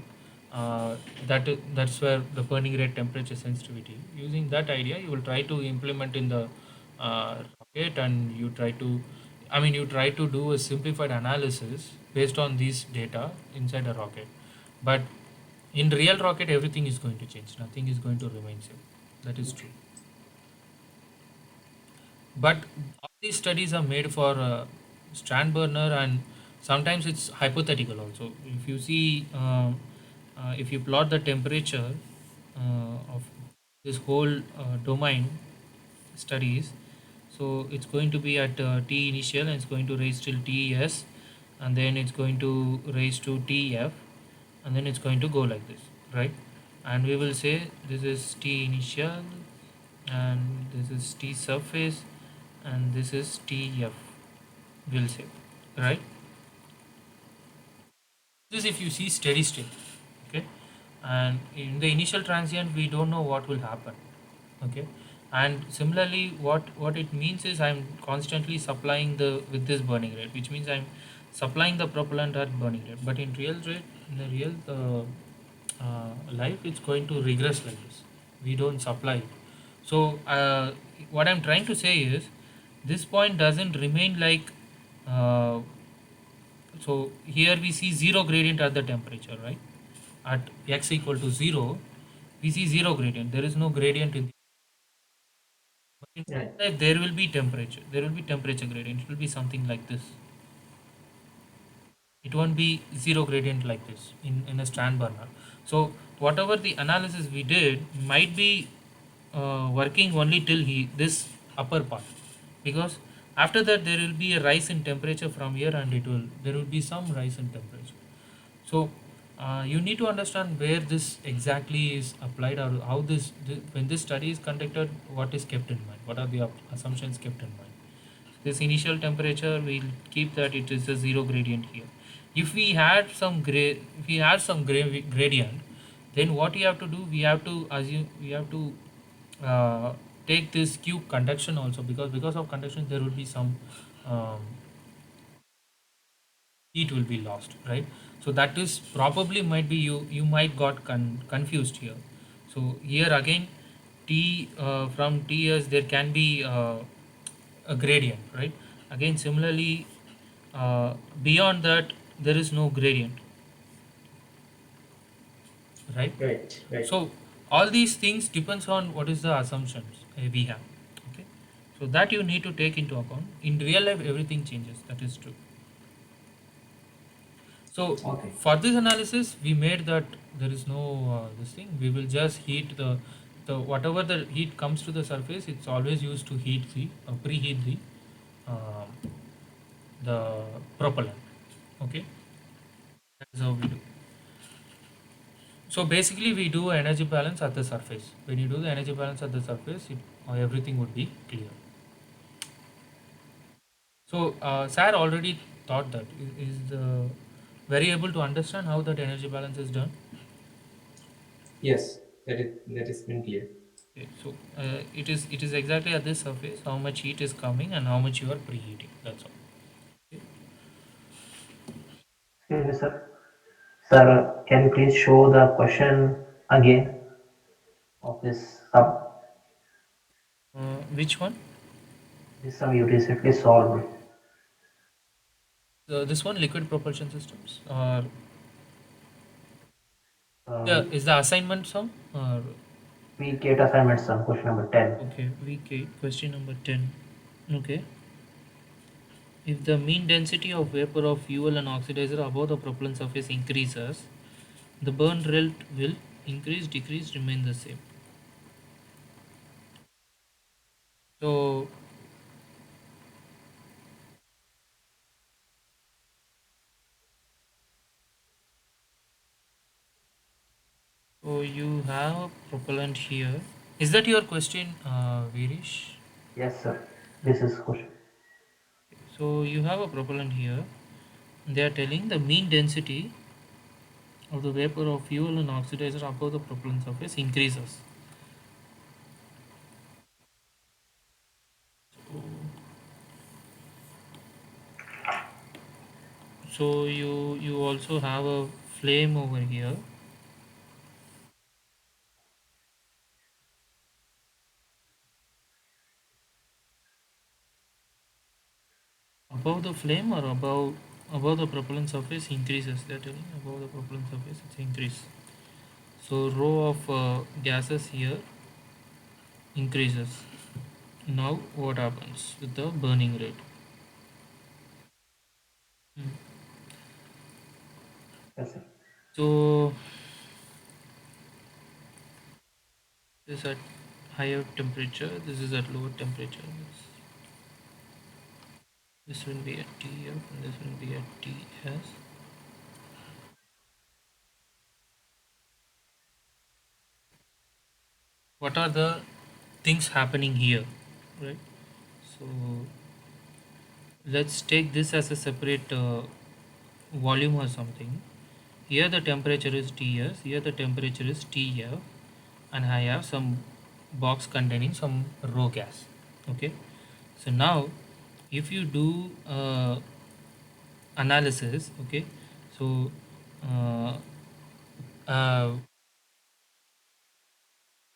That's where the burning rate temperature sensitivity. Using that idea, you will try to implement in the rocket, and you try to do a simplified analysis based on these data inside a rocket. But in real rocket, everything is going to change. Nothing is going to remain same. That is true. But all these studies are made for strand burner, and sometimes it's hypothetical also. If you see, if you plot the temperature of this whole domain studies, so it's going to be at T initial, and it's going to raise till Ts, and then it's going to raise to Tf, and then it's going to go like this, right? And we will say this is T initial, and this is T surface, and this is Tf, we'll say, right? This if you see steady state, okay? And in the initial transient we don't know what will happen, okay? And similarly, what it means is I'm constantly supplying the with this burning rate, which means I'm supplying the propellant at burning rate. But in the real life, it's going to regress like this. We don't supply it. So what I'm trying to say is this point doesn't remain like uh, so here we see zero gradient at the temperature, right? At x equal to 0, we see zero gradient. There is no gradient in the, but in Right. real life there will be temperature. There will be temperature gradient. It will be something like this. It won't be zero gradient like this in a strand burner. So whatever the analysis we did might be working only till this upper part, because after that there will be a rise in temperature from here, and there will be some rise in temperature. So you need to understand where this exactly is applied, or how when this study is conducted, what is kept in mind, what are the assumptions kept in mind. This initial temperature, we'll keep that it is a zero gradient here. If we had some gradient, then what we have to do, we have to take this Q conduction also, because of conduction there will be some um, heat will be lost, right? So that is probably might be you might got confused here. So here again, T from Ts there can be a gradient, right? Again similarly, beyond that there is no gradient, right? Right. Right. So all these things depends on what is the assumptions we have, okay? So that you need to take into account. In real life everything changes, that is true. So Okay. for this analysis, we made that there is no this thing. We will just heat the whatever the heat comes to the surface. It's always used to heat preheat uh, the propellant. Okay, that is how we do. So basically, we do energy balance at the surface. When you do the energy balance at the surface, everything would be clear. So Sir already thought that is the very able to understand how that energy balance is done. Yes, that is been clear. Okay, so it is exactly at this surface how much heat is coming and how much you are preheating. That's all. Okay. Excuse me, sir. Sir, can you please show the question again of this sum? Which one? This sum you recently solved. This one, liquid propulsion systems, or Uh, is the assignment sum? Or we get assignment sum, question number 10. okay, VK question number 10. Okay, if the mean density of vapor of fuel and oxidizer above the propellant surface increases, the burn rate will increase, decrease, remain the same. So So you have a propellant here. Is that your question, Virish? Yes, sir. This is question. So you have a propellant here. They are telling the mean density of the vapor of fuel and oxidizer above the propellant surface increases. So you also have a flame over here. Above the flame or above the propellant surface increases. They're telling above the propellant surface it's increase. So row of gases here increases. Now what happens with the burning rate? Hmm. Yes, sir. So this is at higher temperature. This is at lower temperature. This will be at TF and this will be at TS. What are the things happening here, right? So let's take this as a separate volume or something. Here the temperature is Ts, here the temperature is Tf, and I have some box containing some raw gas. Okay, so now if you do analysis, okay, so uh, uh,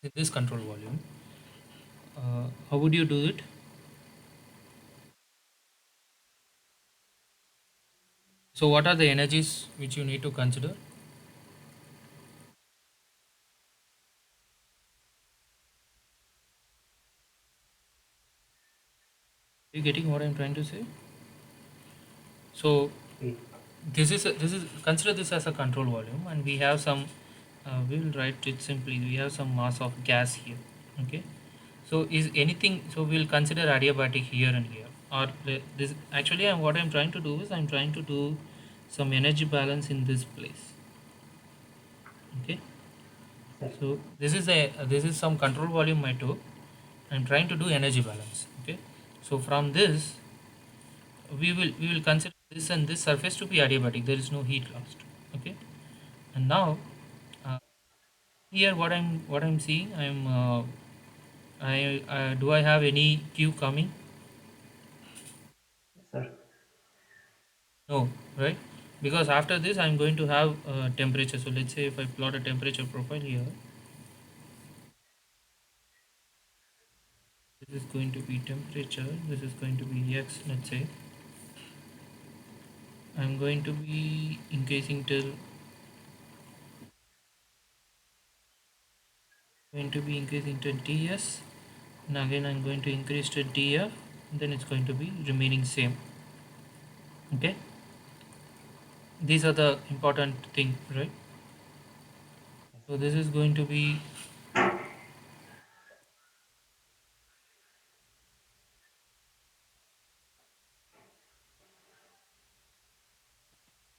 in this control volume, how would you do it? So what are the energies which you need to consider? Are you getting what I'm trying to say? So Ye- this is consider this as a control volume, and we have some. We will write it simply. We have some mass of gas here. Okay. So is anything? So we'll consider adiabatic here and here. Or this actually, what I'm trying to do is I'm trying to do some energy balance in this place. Okay. Sir. So this is some control volume I took. I'm trying to do energy balance. Okay. So from this we will consider this and this surface to be adiabatic. There is no heat lost. Okay. And now uh, here what I'm seeing I do I have any Q coming? Yes, sir. No, right? Because after this I'm going to have temperature. So let's say if I plot a temperature profile here, this is going to be temperature, this is going to be X, let's say. I'm going to be increasing till going to be increasing to TS, and again I'm going to increase to TF, then it's going to be remaining same. Okay, these are the important thing, right? So this is going to be,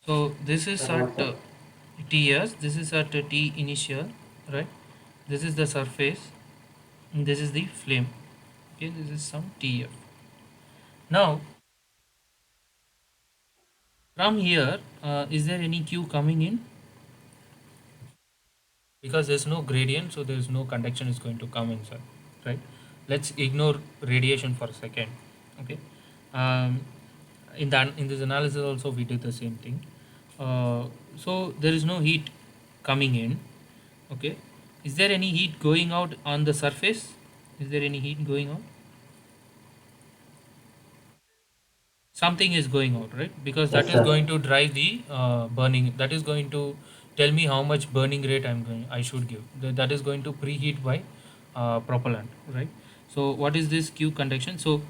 so this is Sir, at what, sir? TS, this is at T initial, right? This is the surface and this is the flame. Okay, this is some TF. Now from here, is there any Q coming in? Because there's no gradient, so there's no conduction is going to come inside, right? Let's ignore radiation for a second. Okay, um, in this analysis also we did the same thing. So there is no heat coming in. Okay, is there any heat going out on the surface? Is there any heat going out? Something is going out, right? Because that Yes, is sir. going to drive the burning. That is going to tell me how much burning rate I should give. That is going to preheat by propellant, right? So what is this Q conduction? So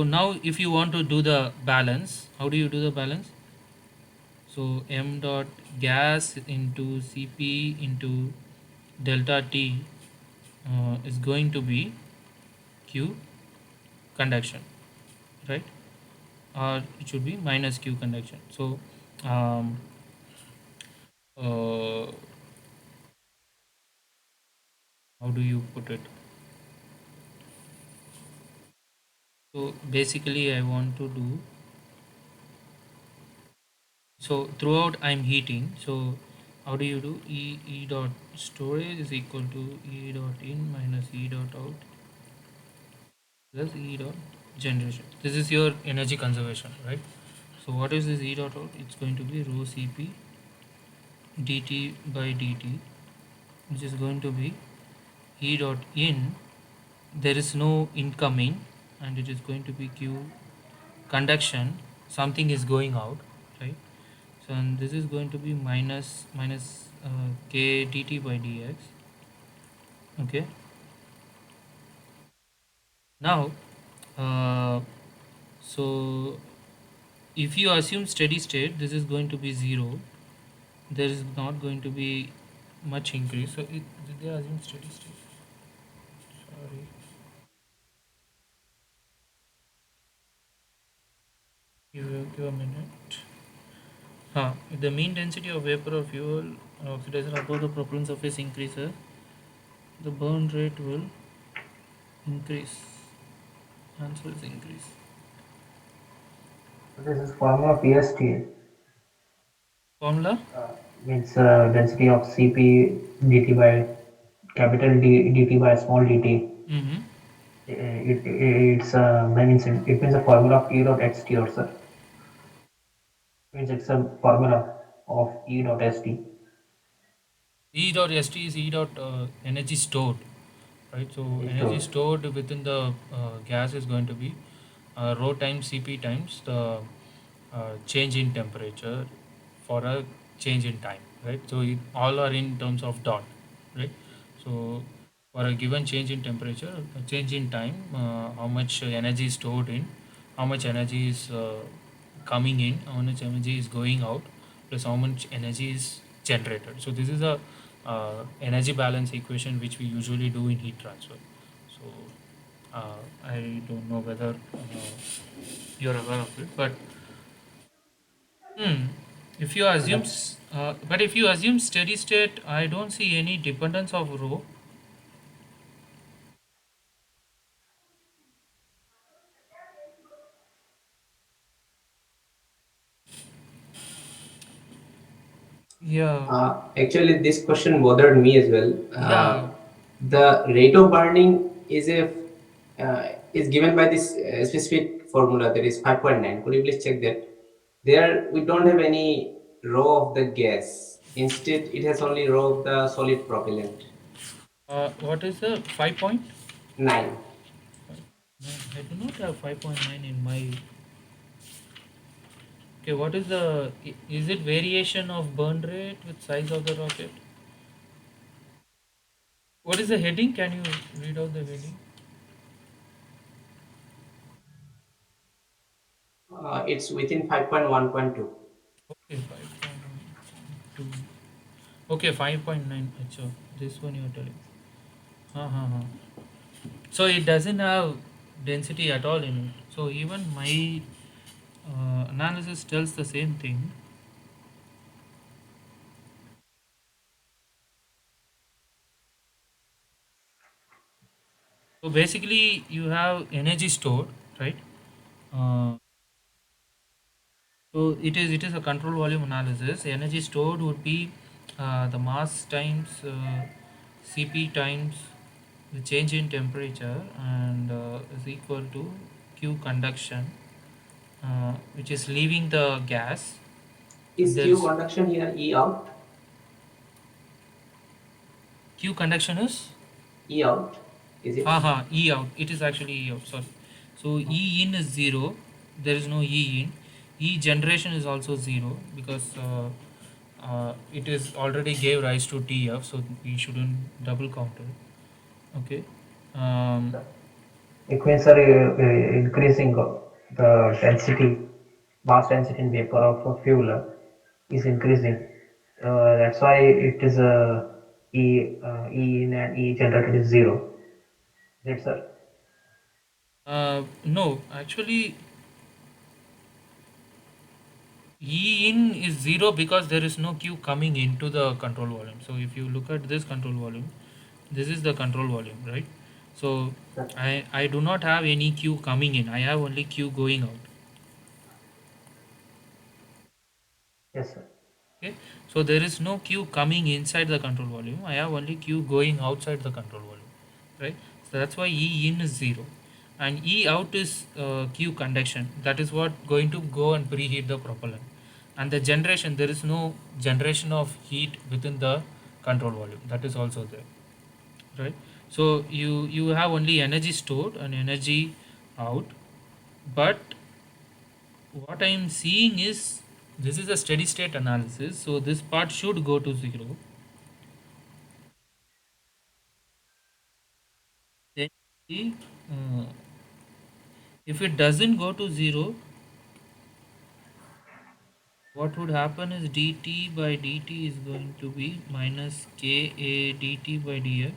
now if you want to do the balance, how do you do the balance? So m dot gas into Cp into delta T is going to be Q conduction, right? Or it should be minus Q conduction. So um, uh, how do you put it? So basically I want to do So throughout I'm heating. So how do you do? E dot storage is equal to E dot in minus E dot out plus E dot generation. This is your energy conservation, right? So what is this E dot out? It's going to be rho Cp dt by dt, which is going to be E dot in. There is no incoming, and it is going to be Q conduction. Something is going out, right? So and this is going to be minus k dt by dx. Okay. Now, uh, so if you assume steady state, this is going to be 0. There is not going to be much increase. So did they assume steady state? Sorry, give a minute. If the mean density of vapor or fuel oxidizer above the propellant surface increases, the burn rate will increase. Answer is increase. This is formula of EST, Formula? means density of Cp dt by capital dt by small dt. Mm-hmm. It means a formula of E dot xt also. Means it's a formula of E dot st. E dot st is E dot energy stored, right? So Is energy stored. stored within the gas is going to be rho times Cp times the change in temperature for a change in time, right? So it all are in terms of dot, right? So for a given change in temperature, a change in time, how much energy is stored in, how much energy is coming in, how much energy is going out, plus how much energy is generated. So this is a energy balance equation which we usually do in heat transfer. So I don't know whether you're aware of it, but hmm, if you assume, but if you assume steady state, I don't see any dependence of rho. Yeah, Actually, this question bothered me as well. yeah. The rate of burning is given by this specific formula, that is 5.9. Could you please check that? There we don't have any row of the gas. Instead, it has only row of the solid propellant. What is the 5 point? 9. I do not have 5.9 in my. Okay, what is the? Is it variation of burn rate with size of the rocket? What is the heading? Can you read out the heading? It's within 5.1.2. Okay, 5.2. Okay, 5.9. So this one you're telling. So it doesn't have density at all in it. So even my analysis tells the same thing. So basically, you have energy stored, right? Uh, so it is a control volume analysis. Energy stored would be the mass times Cp times the change in temperature, and is equal to Q conduction, which is leaving the gas, and Is there Q is conduction here E out? Q conduction is E out, is it? E out. It is actually E out. Sorry. So E in is 0. There is no E in. E generation is also 0 because it is already gave rise to TF. So we shouldn't double count it. Okay. Um, It means increasing the density, mass density in vapor of a fuel is increasing. That's why it is E in and E generated is zero. That's sir. no, actually, E in is 0 because there is no Q coming into the control volume. So if you look at this control volume, this is the control volume, right? So I do not have any Q coming in. I have only Q going out. Yes, sir. Okay, so there is no q coming inside the control volume, I have only q going outside the control volume, right? So that's why e in is 0 and e out is q conduction, that is what going to go and preheat the propellant. And the generation, there is no generation of heat within the control volume, that is also there, right? So you have only energy stored and energy out. But what I am seeing is this is a steady state analysis, so this part should go to 0. Then see, uh, if it doesn't go to 0, what would happen is dt by dt is going to be minus ka dt by dx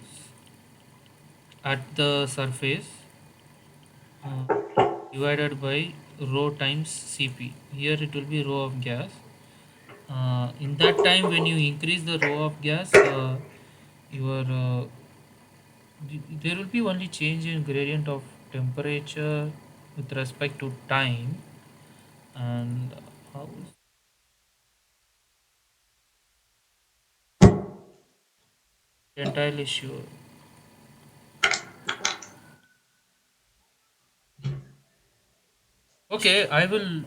at the surface, uh, divided by rho times cp. Here it will be rho of gas. In that time when you increase the rho of gas, your there will be only change in gradient of temperature with respect to time. And how is entirely sure. Okay, I will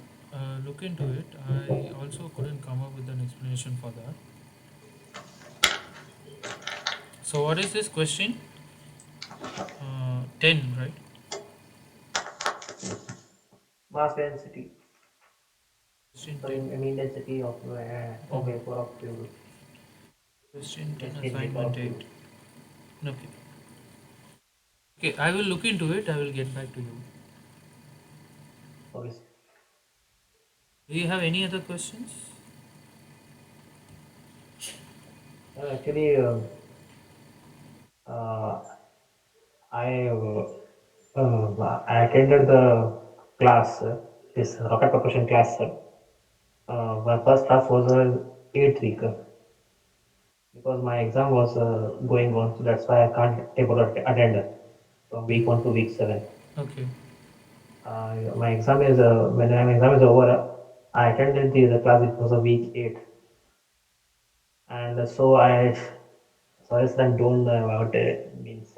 look into it. I also couldn't come up with an explanation for that. So what is this question? 10, right? Mass density. Question So 10. mean density of Mhm. vapor of fuel. Question 10, Density in vapor assignment of 8. fuel. Okay. Okay, I will look into it. I will get back to you. Okay. Do you have any other questions? Actually, uh, I I attended the class, this rocket propulsion class. My first class was 8th week because my exam was going on, so that's why I can't able to attend from week 1 to week 7. Okay. My exam is when my exam is over, I attended the class. It was a week 8, and so I suggest them don't about it means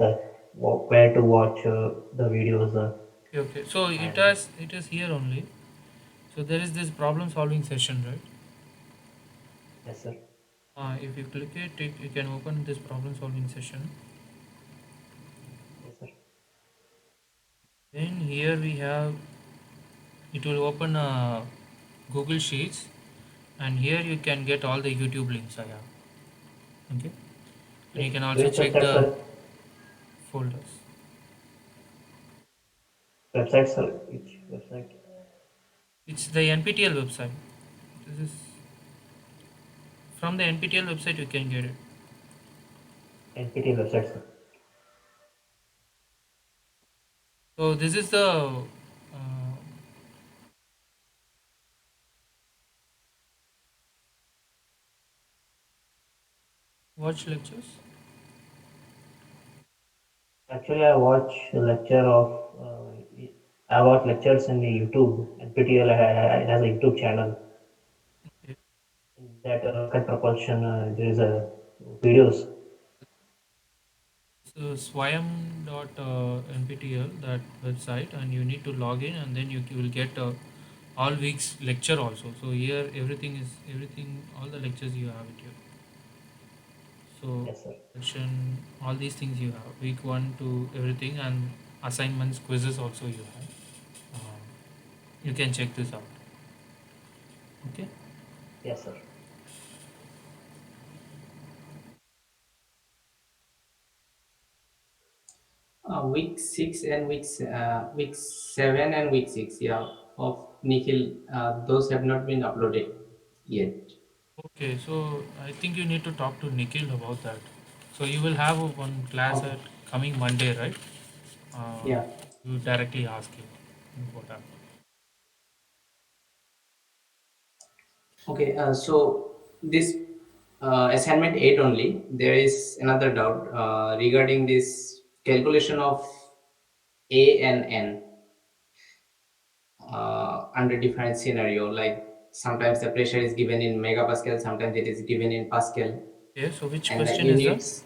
where to watch the videos Okay, okay. So and it is here only. So there is this problem solving session, right? yes sir, If you click it, you can open this problem solving session. yes sir, Then here we have, it will open Google Sheets, and here you can get all the YouTube links I have. Okay, and you can also which check website the sir? folders. Website sir, which website? It's the NPTEL website. This is from the NPTEL website you can get it. NPTEL website sir. So this is the watch lectures. Actually, I watch a lecture of I watch lectures in the YouTube. NPTEL has a YouTube channel. Okay. In that rocket propulsion, there is a videos. So swayam.nptl, that website, and you need to log in, and then you will get all weeks lecture also. So here everything, all the lectures you have it here. So Yes sir. section, all these things you have week 1 to everything, and assignments, quizzes also you have. Um, you can check this out. Okay. Yes sir. Week 6 and week 7 and week 6, yeah, of Nikhil, those have not been uploaded yet. Okay, so I think you need to talk to Nikhil about that. So you will have one class Okay. at coming Monday, right? Uh, Yeah. you directly ask him what happened. Okay. So this assignment 8 only, there is another doubt regarding this calculation of A and N under different scenario. Like sometimes the pressure is given in megapascal, sometimes it is given in pascal, Okay, so which and the question is that? units,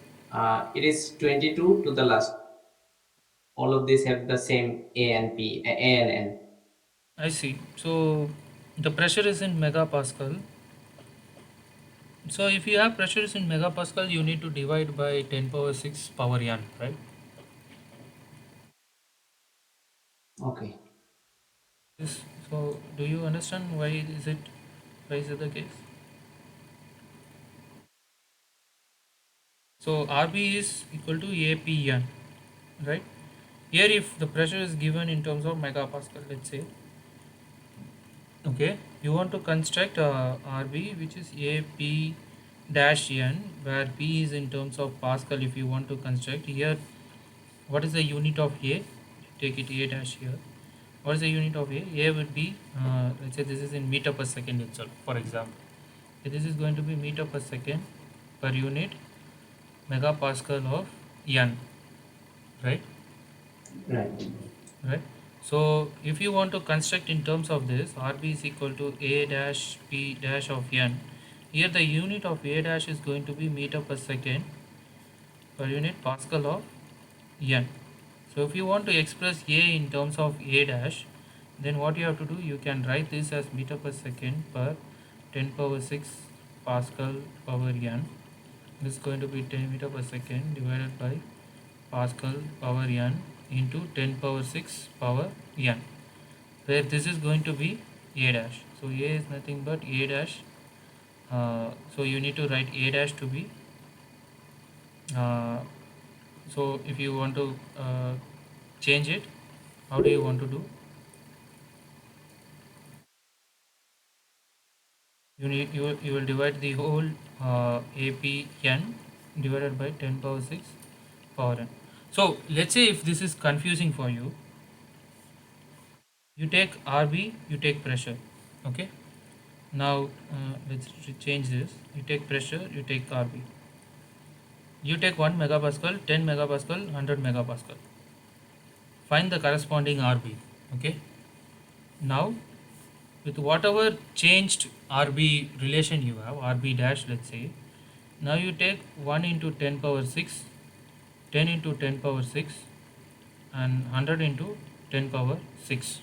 it is 22 to the last. All of these have the same A and P, A and N. I see. So the pressure is in megapascal. So if you have pressures in megapascal, you need to divide by 10 power 6 power n, right? Okay. Yes. So do you understand why is it the case? So RB is equal to APN, right? Here if the pressure is given in terms of megapascal, let's say, okay, you want to construct RB which is AP dash n, where P is in terms of pascal. If you want to construct here, what is the unit of A? Take it A dash here. What is the unit of A? A would be, let's say this is in meter per second itself, for example. So this is going to be meter per second per unit megapascal of n, right? Right. Right. So if you want to construct in terms of this, RB is equal to A dash P dash of n. Here the unit of A dash is going to be meter per second per unit pascal of n. So if you want to express A in terms of A dash, then what you have to do, you can write this as meter per second per 10 power 6 pascal power n. This is going to be 10 meter per second divided by pascal power n into 10 power 6 power n, where this is going to be A dash. So A is nothing but A dash. So you need to write A dash to be, uh, so if you want to change it, how do you want to do? You will divide the whole APN divided by 10 power 6 power n. So let's say if this is confusing for you, you take RB, you take pressure. Okay. Now let's change this. You take pressure, you take RB. You take 1 megapascal, 10 megapascal, 100 megapascal. Find the corresponding RB. Okay. Now with whatever changed RB relation you have, RB dash, let's say, now you take 1 into 10 power 6, 10 into 10 power 6, and 100 into 10 power 6.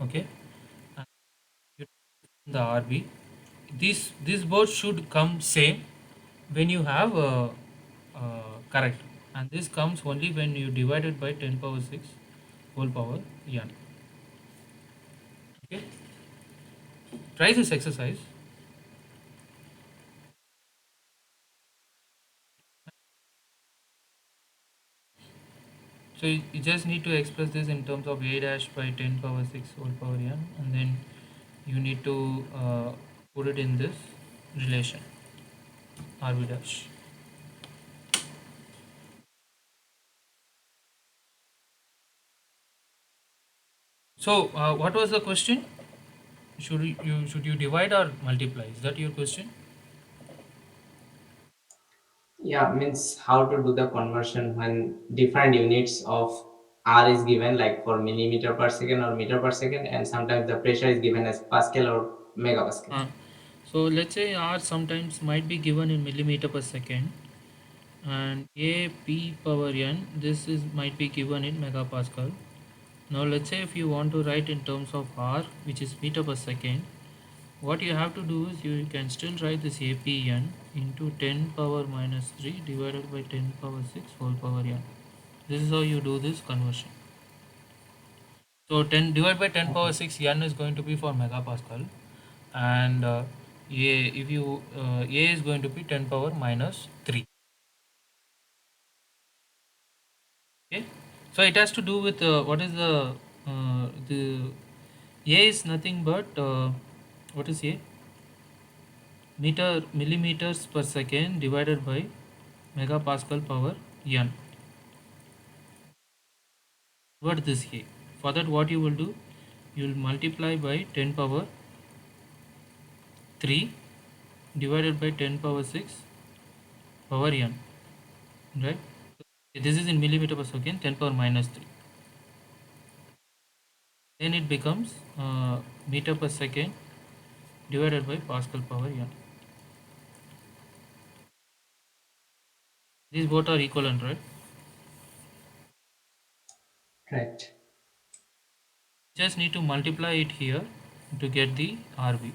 Okay. And you take the RB. These both should come same when you have correct, and this comes only when you divide it by 10 power 6 whole power n. Okay. Try this exercise. So you just need to express this in terms of A dash by 10 power 6 whole power n, and then you need to put it in this relation RB dash. So what was the question? Should you divide or multiply? Is that your question? Yeah, means how to do the conversion when different units of R is given, like for millimeter per second or meter per second, and sometimes the pressure is given as pascal or megapascal. Uh, so let's say R sometimes might be given in millimeter per second, and A P power n, this is might be given in megapascal. Now let's say if you want to write in terms of R, which is meter per second, what you have to do is you can still write this APN into 10 power minus 3 divided by 10 power 6 whole power n. This is how you do this conversion. So 10 divided by 10 power 6 n is going to be for megapascal, and A, if you A is going to be 10 power minus 3. Okay. So it has to do with what is the A is nothing but what is A? Millimeters per second divided by megapascal power n. What this A? For that, what you will do? You will multiply by 10 power 3 divided by 10 power 6 power n, right? This is in millimeter per second, 10 power minus 3. Then it becomes meter per second divided by Pascal power n. These both are equivalent, right? Right. Just need to multiply it here to get the RB.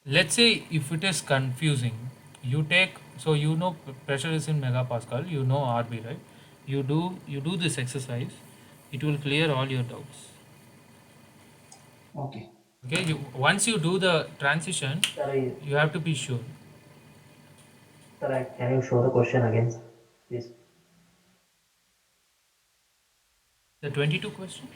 Let's say if it is confusing, you take, so you know pressure is in megapascal, you know RB, right? You do this exercise, it will clear all your doubts. Okay. Okay, once you do the transition, Sir, you have to be sure. can you show the question again, sir? Please. The 22 question.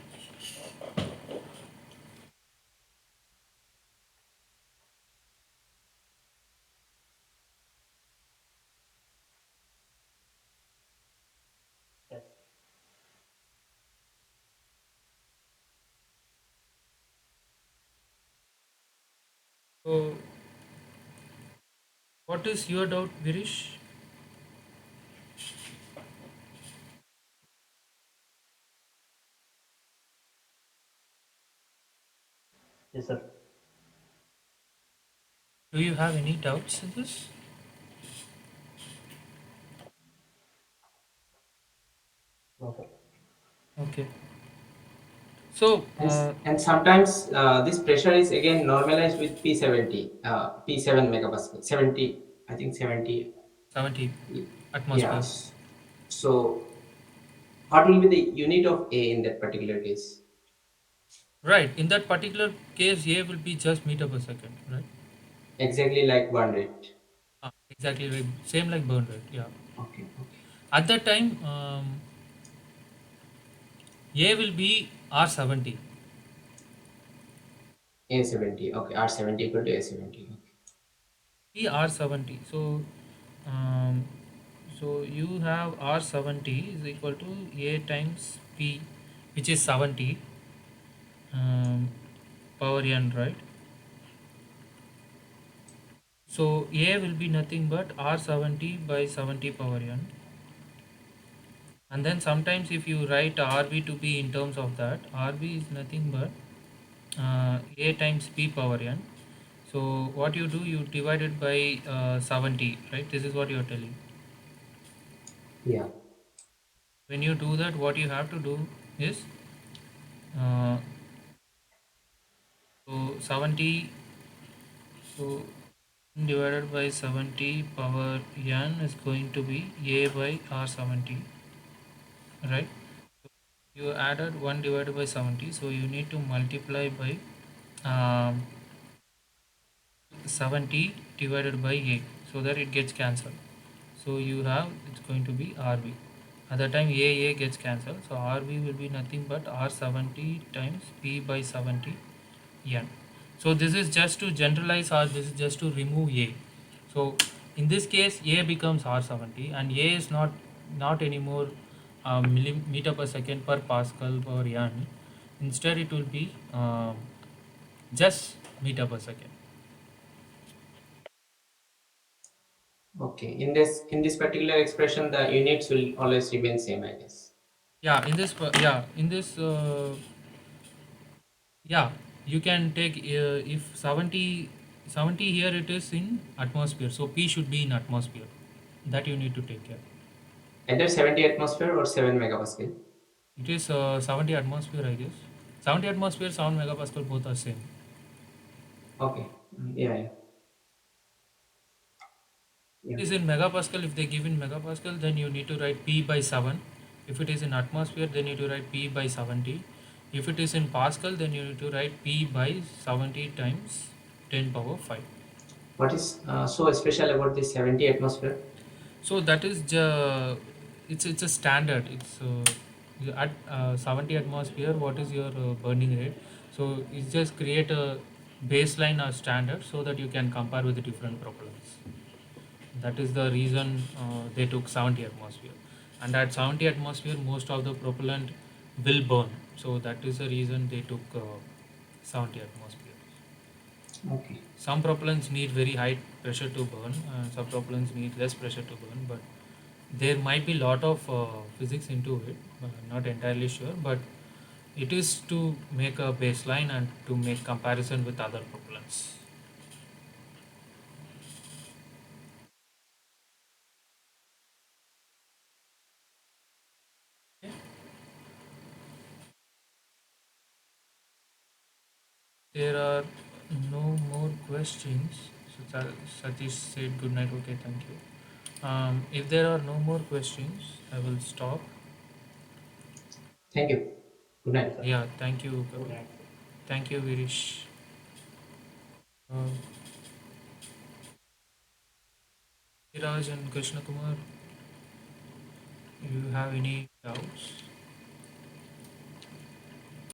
Yes. So what is your doubt, Virish? Yes, sir. Do you have any doubts in this? No, sir. Okay. So And, and sometimes this pressure is again normalized with P70, P7 megapascal, 70, I think 70. 70 Yeah. atmosphere. So what will be the unit of A in that particular case? Right. In that particular case, A will be just meter per second, right? Exactly like burn rate. Exactly. Same like burn rate. Yeah. Okay, okay. At that time, A will be R70. A70, okay. R70 equal to A70. Okay. P R70. Um, so you have R70 is equal to A times P, which is 70 power n, right? So A will be nothing but R70 by 70 power n. And then sometimes if you write RB to be in terms of that, RB is nothing but A times P power n. So what you do, you divide it by 70, right? This is what you are telling. Yeah. When you do that, what you have to do is uh, so 70, so divided by 70 power n is going to be A by R70, right? You added 1 divided by 70, so you need to multiply by um, 70 divided by A, so that it gets cancelled. So you have, it's going to be RB. At that time A gets cancelled, so RB will be nothing but R70 times P by 70 n. So this is just to generalize, or this is just to remove A. So in this case A becomes R70 and A is not anymore millimeter per second per Pascal per n. Instead it will be just meter per second. Okay. In this particular expression, the units will always remain same, I guess. Yeah, in this yeah, you can take if 70 here it is in atmosphere, so P should be in atmosphere. That you need to take care. Either 70 atmosphere or 7 megapascal. It is 70 atmosphere, I guess. 70 atmosphere, 7 megapascal, both are same. Okay. Yeah, yeah. Yeah. It is in megapascal. If they give in megapascal, then you need to write P by 7. If it is in atmosphere, then you need to write P by 70. If it is in Pascal, then you need to write P by 70 times 10 power 5. What is so special about this 70 atmosphere? So that is it's a standard. It's at 70 atmosphere. What is your burning rate? So it's just create a baseline or standard so that you can compare with the different propellants. That is the reason they took 70 atmosphere. And at 70 atmosphere, most of the propellant will burn. So that is the reason they took 70 atmosphere. Okay. Some propellants need very high pressure to burn, some propellants need less pressure to burn, but there might be lot of physics into it. Not entirely sure, but It is to make a baseline and to make comparison with other propellants. There are no more questions. So Satish said good night. Okay, thank you. If there are no more questions, I will stop. Thank you. Good Thank you, night. sir. Yeah, thank you, Good Kapil. night. Thank you, Virish. Uh, Siraj and Krishna Kumar, you have any doubts?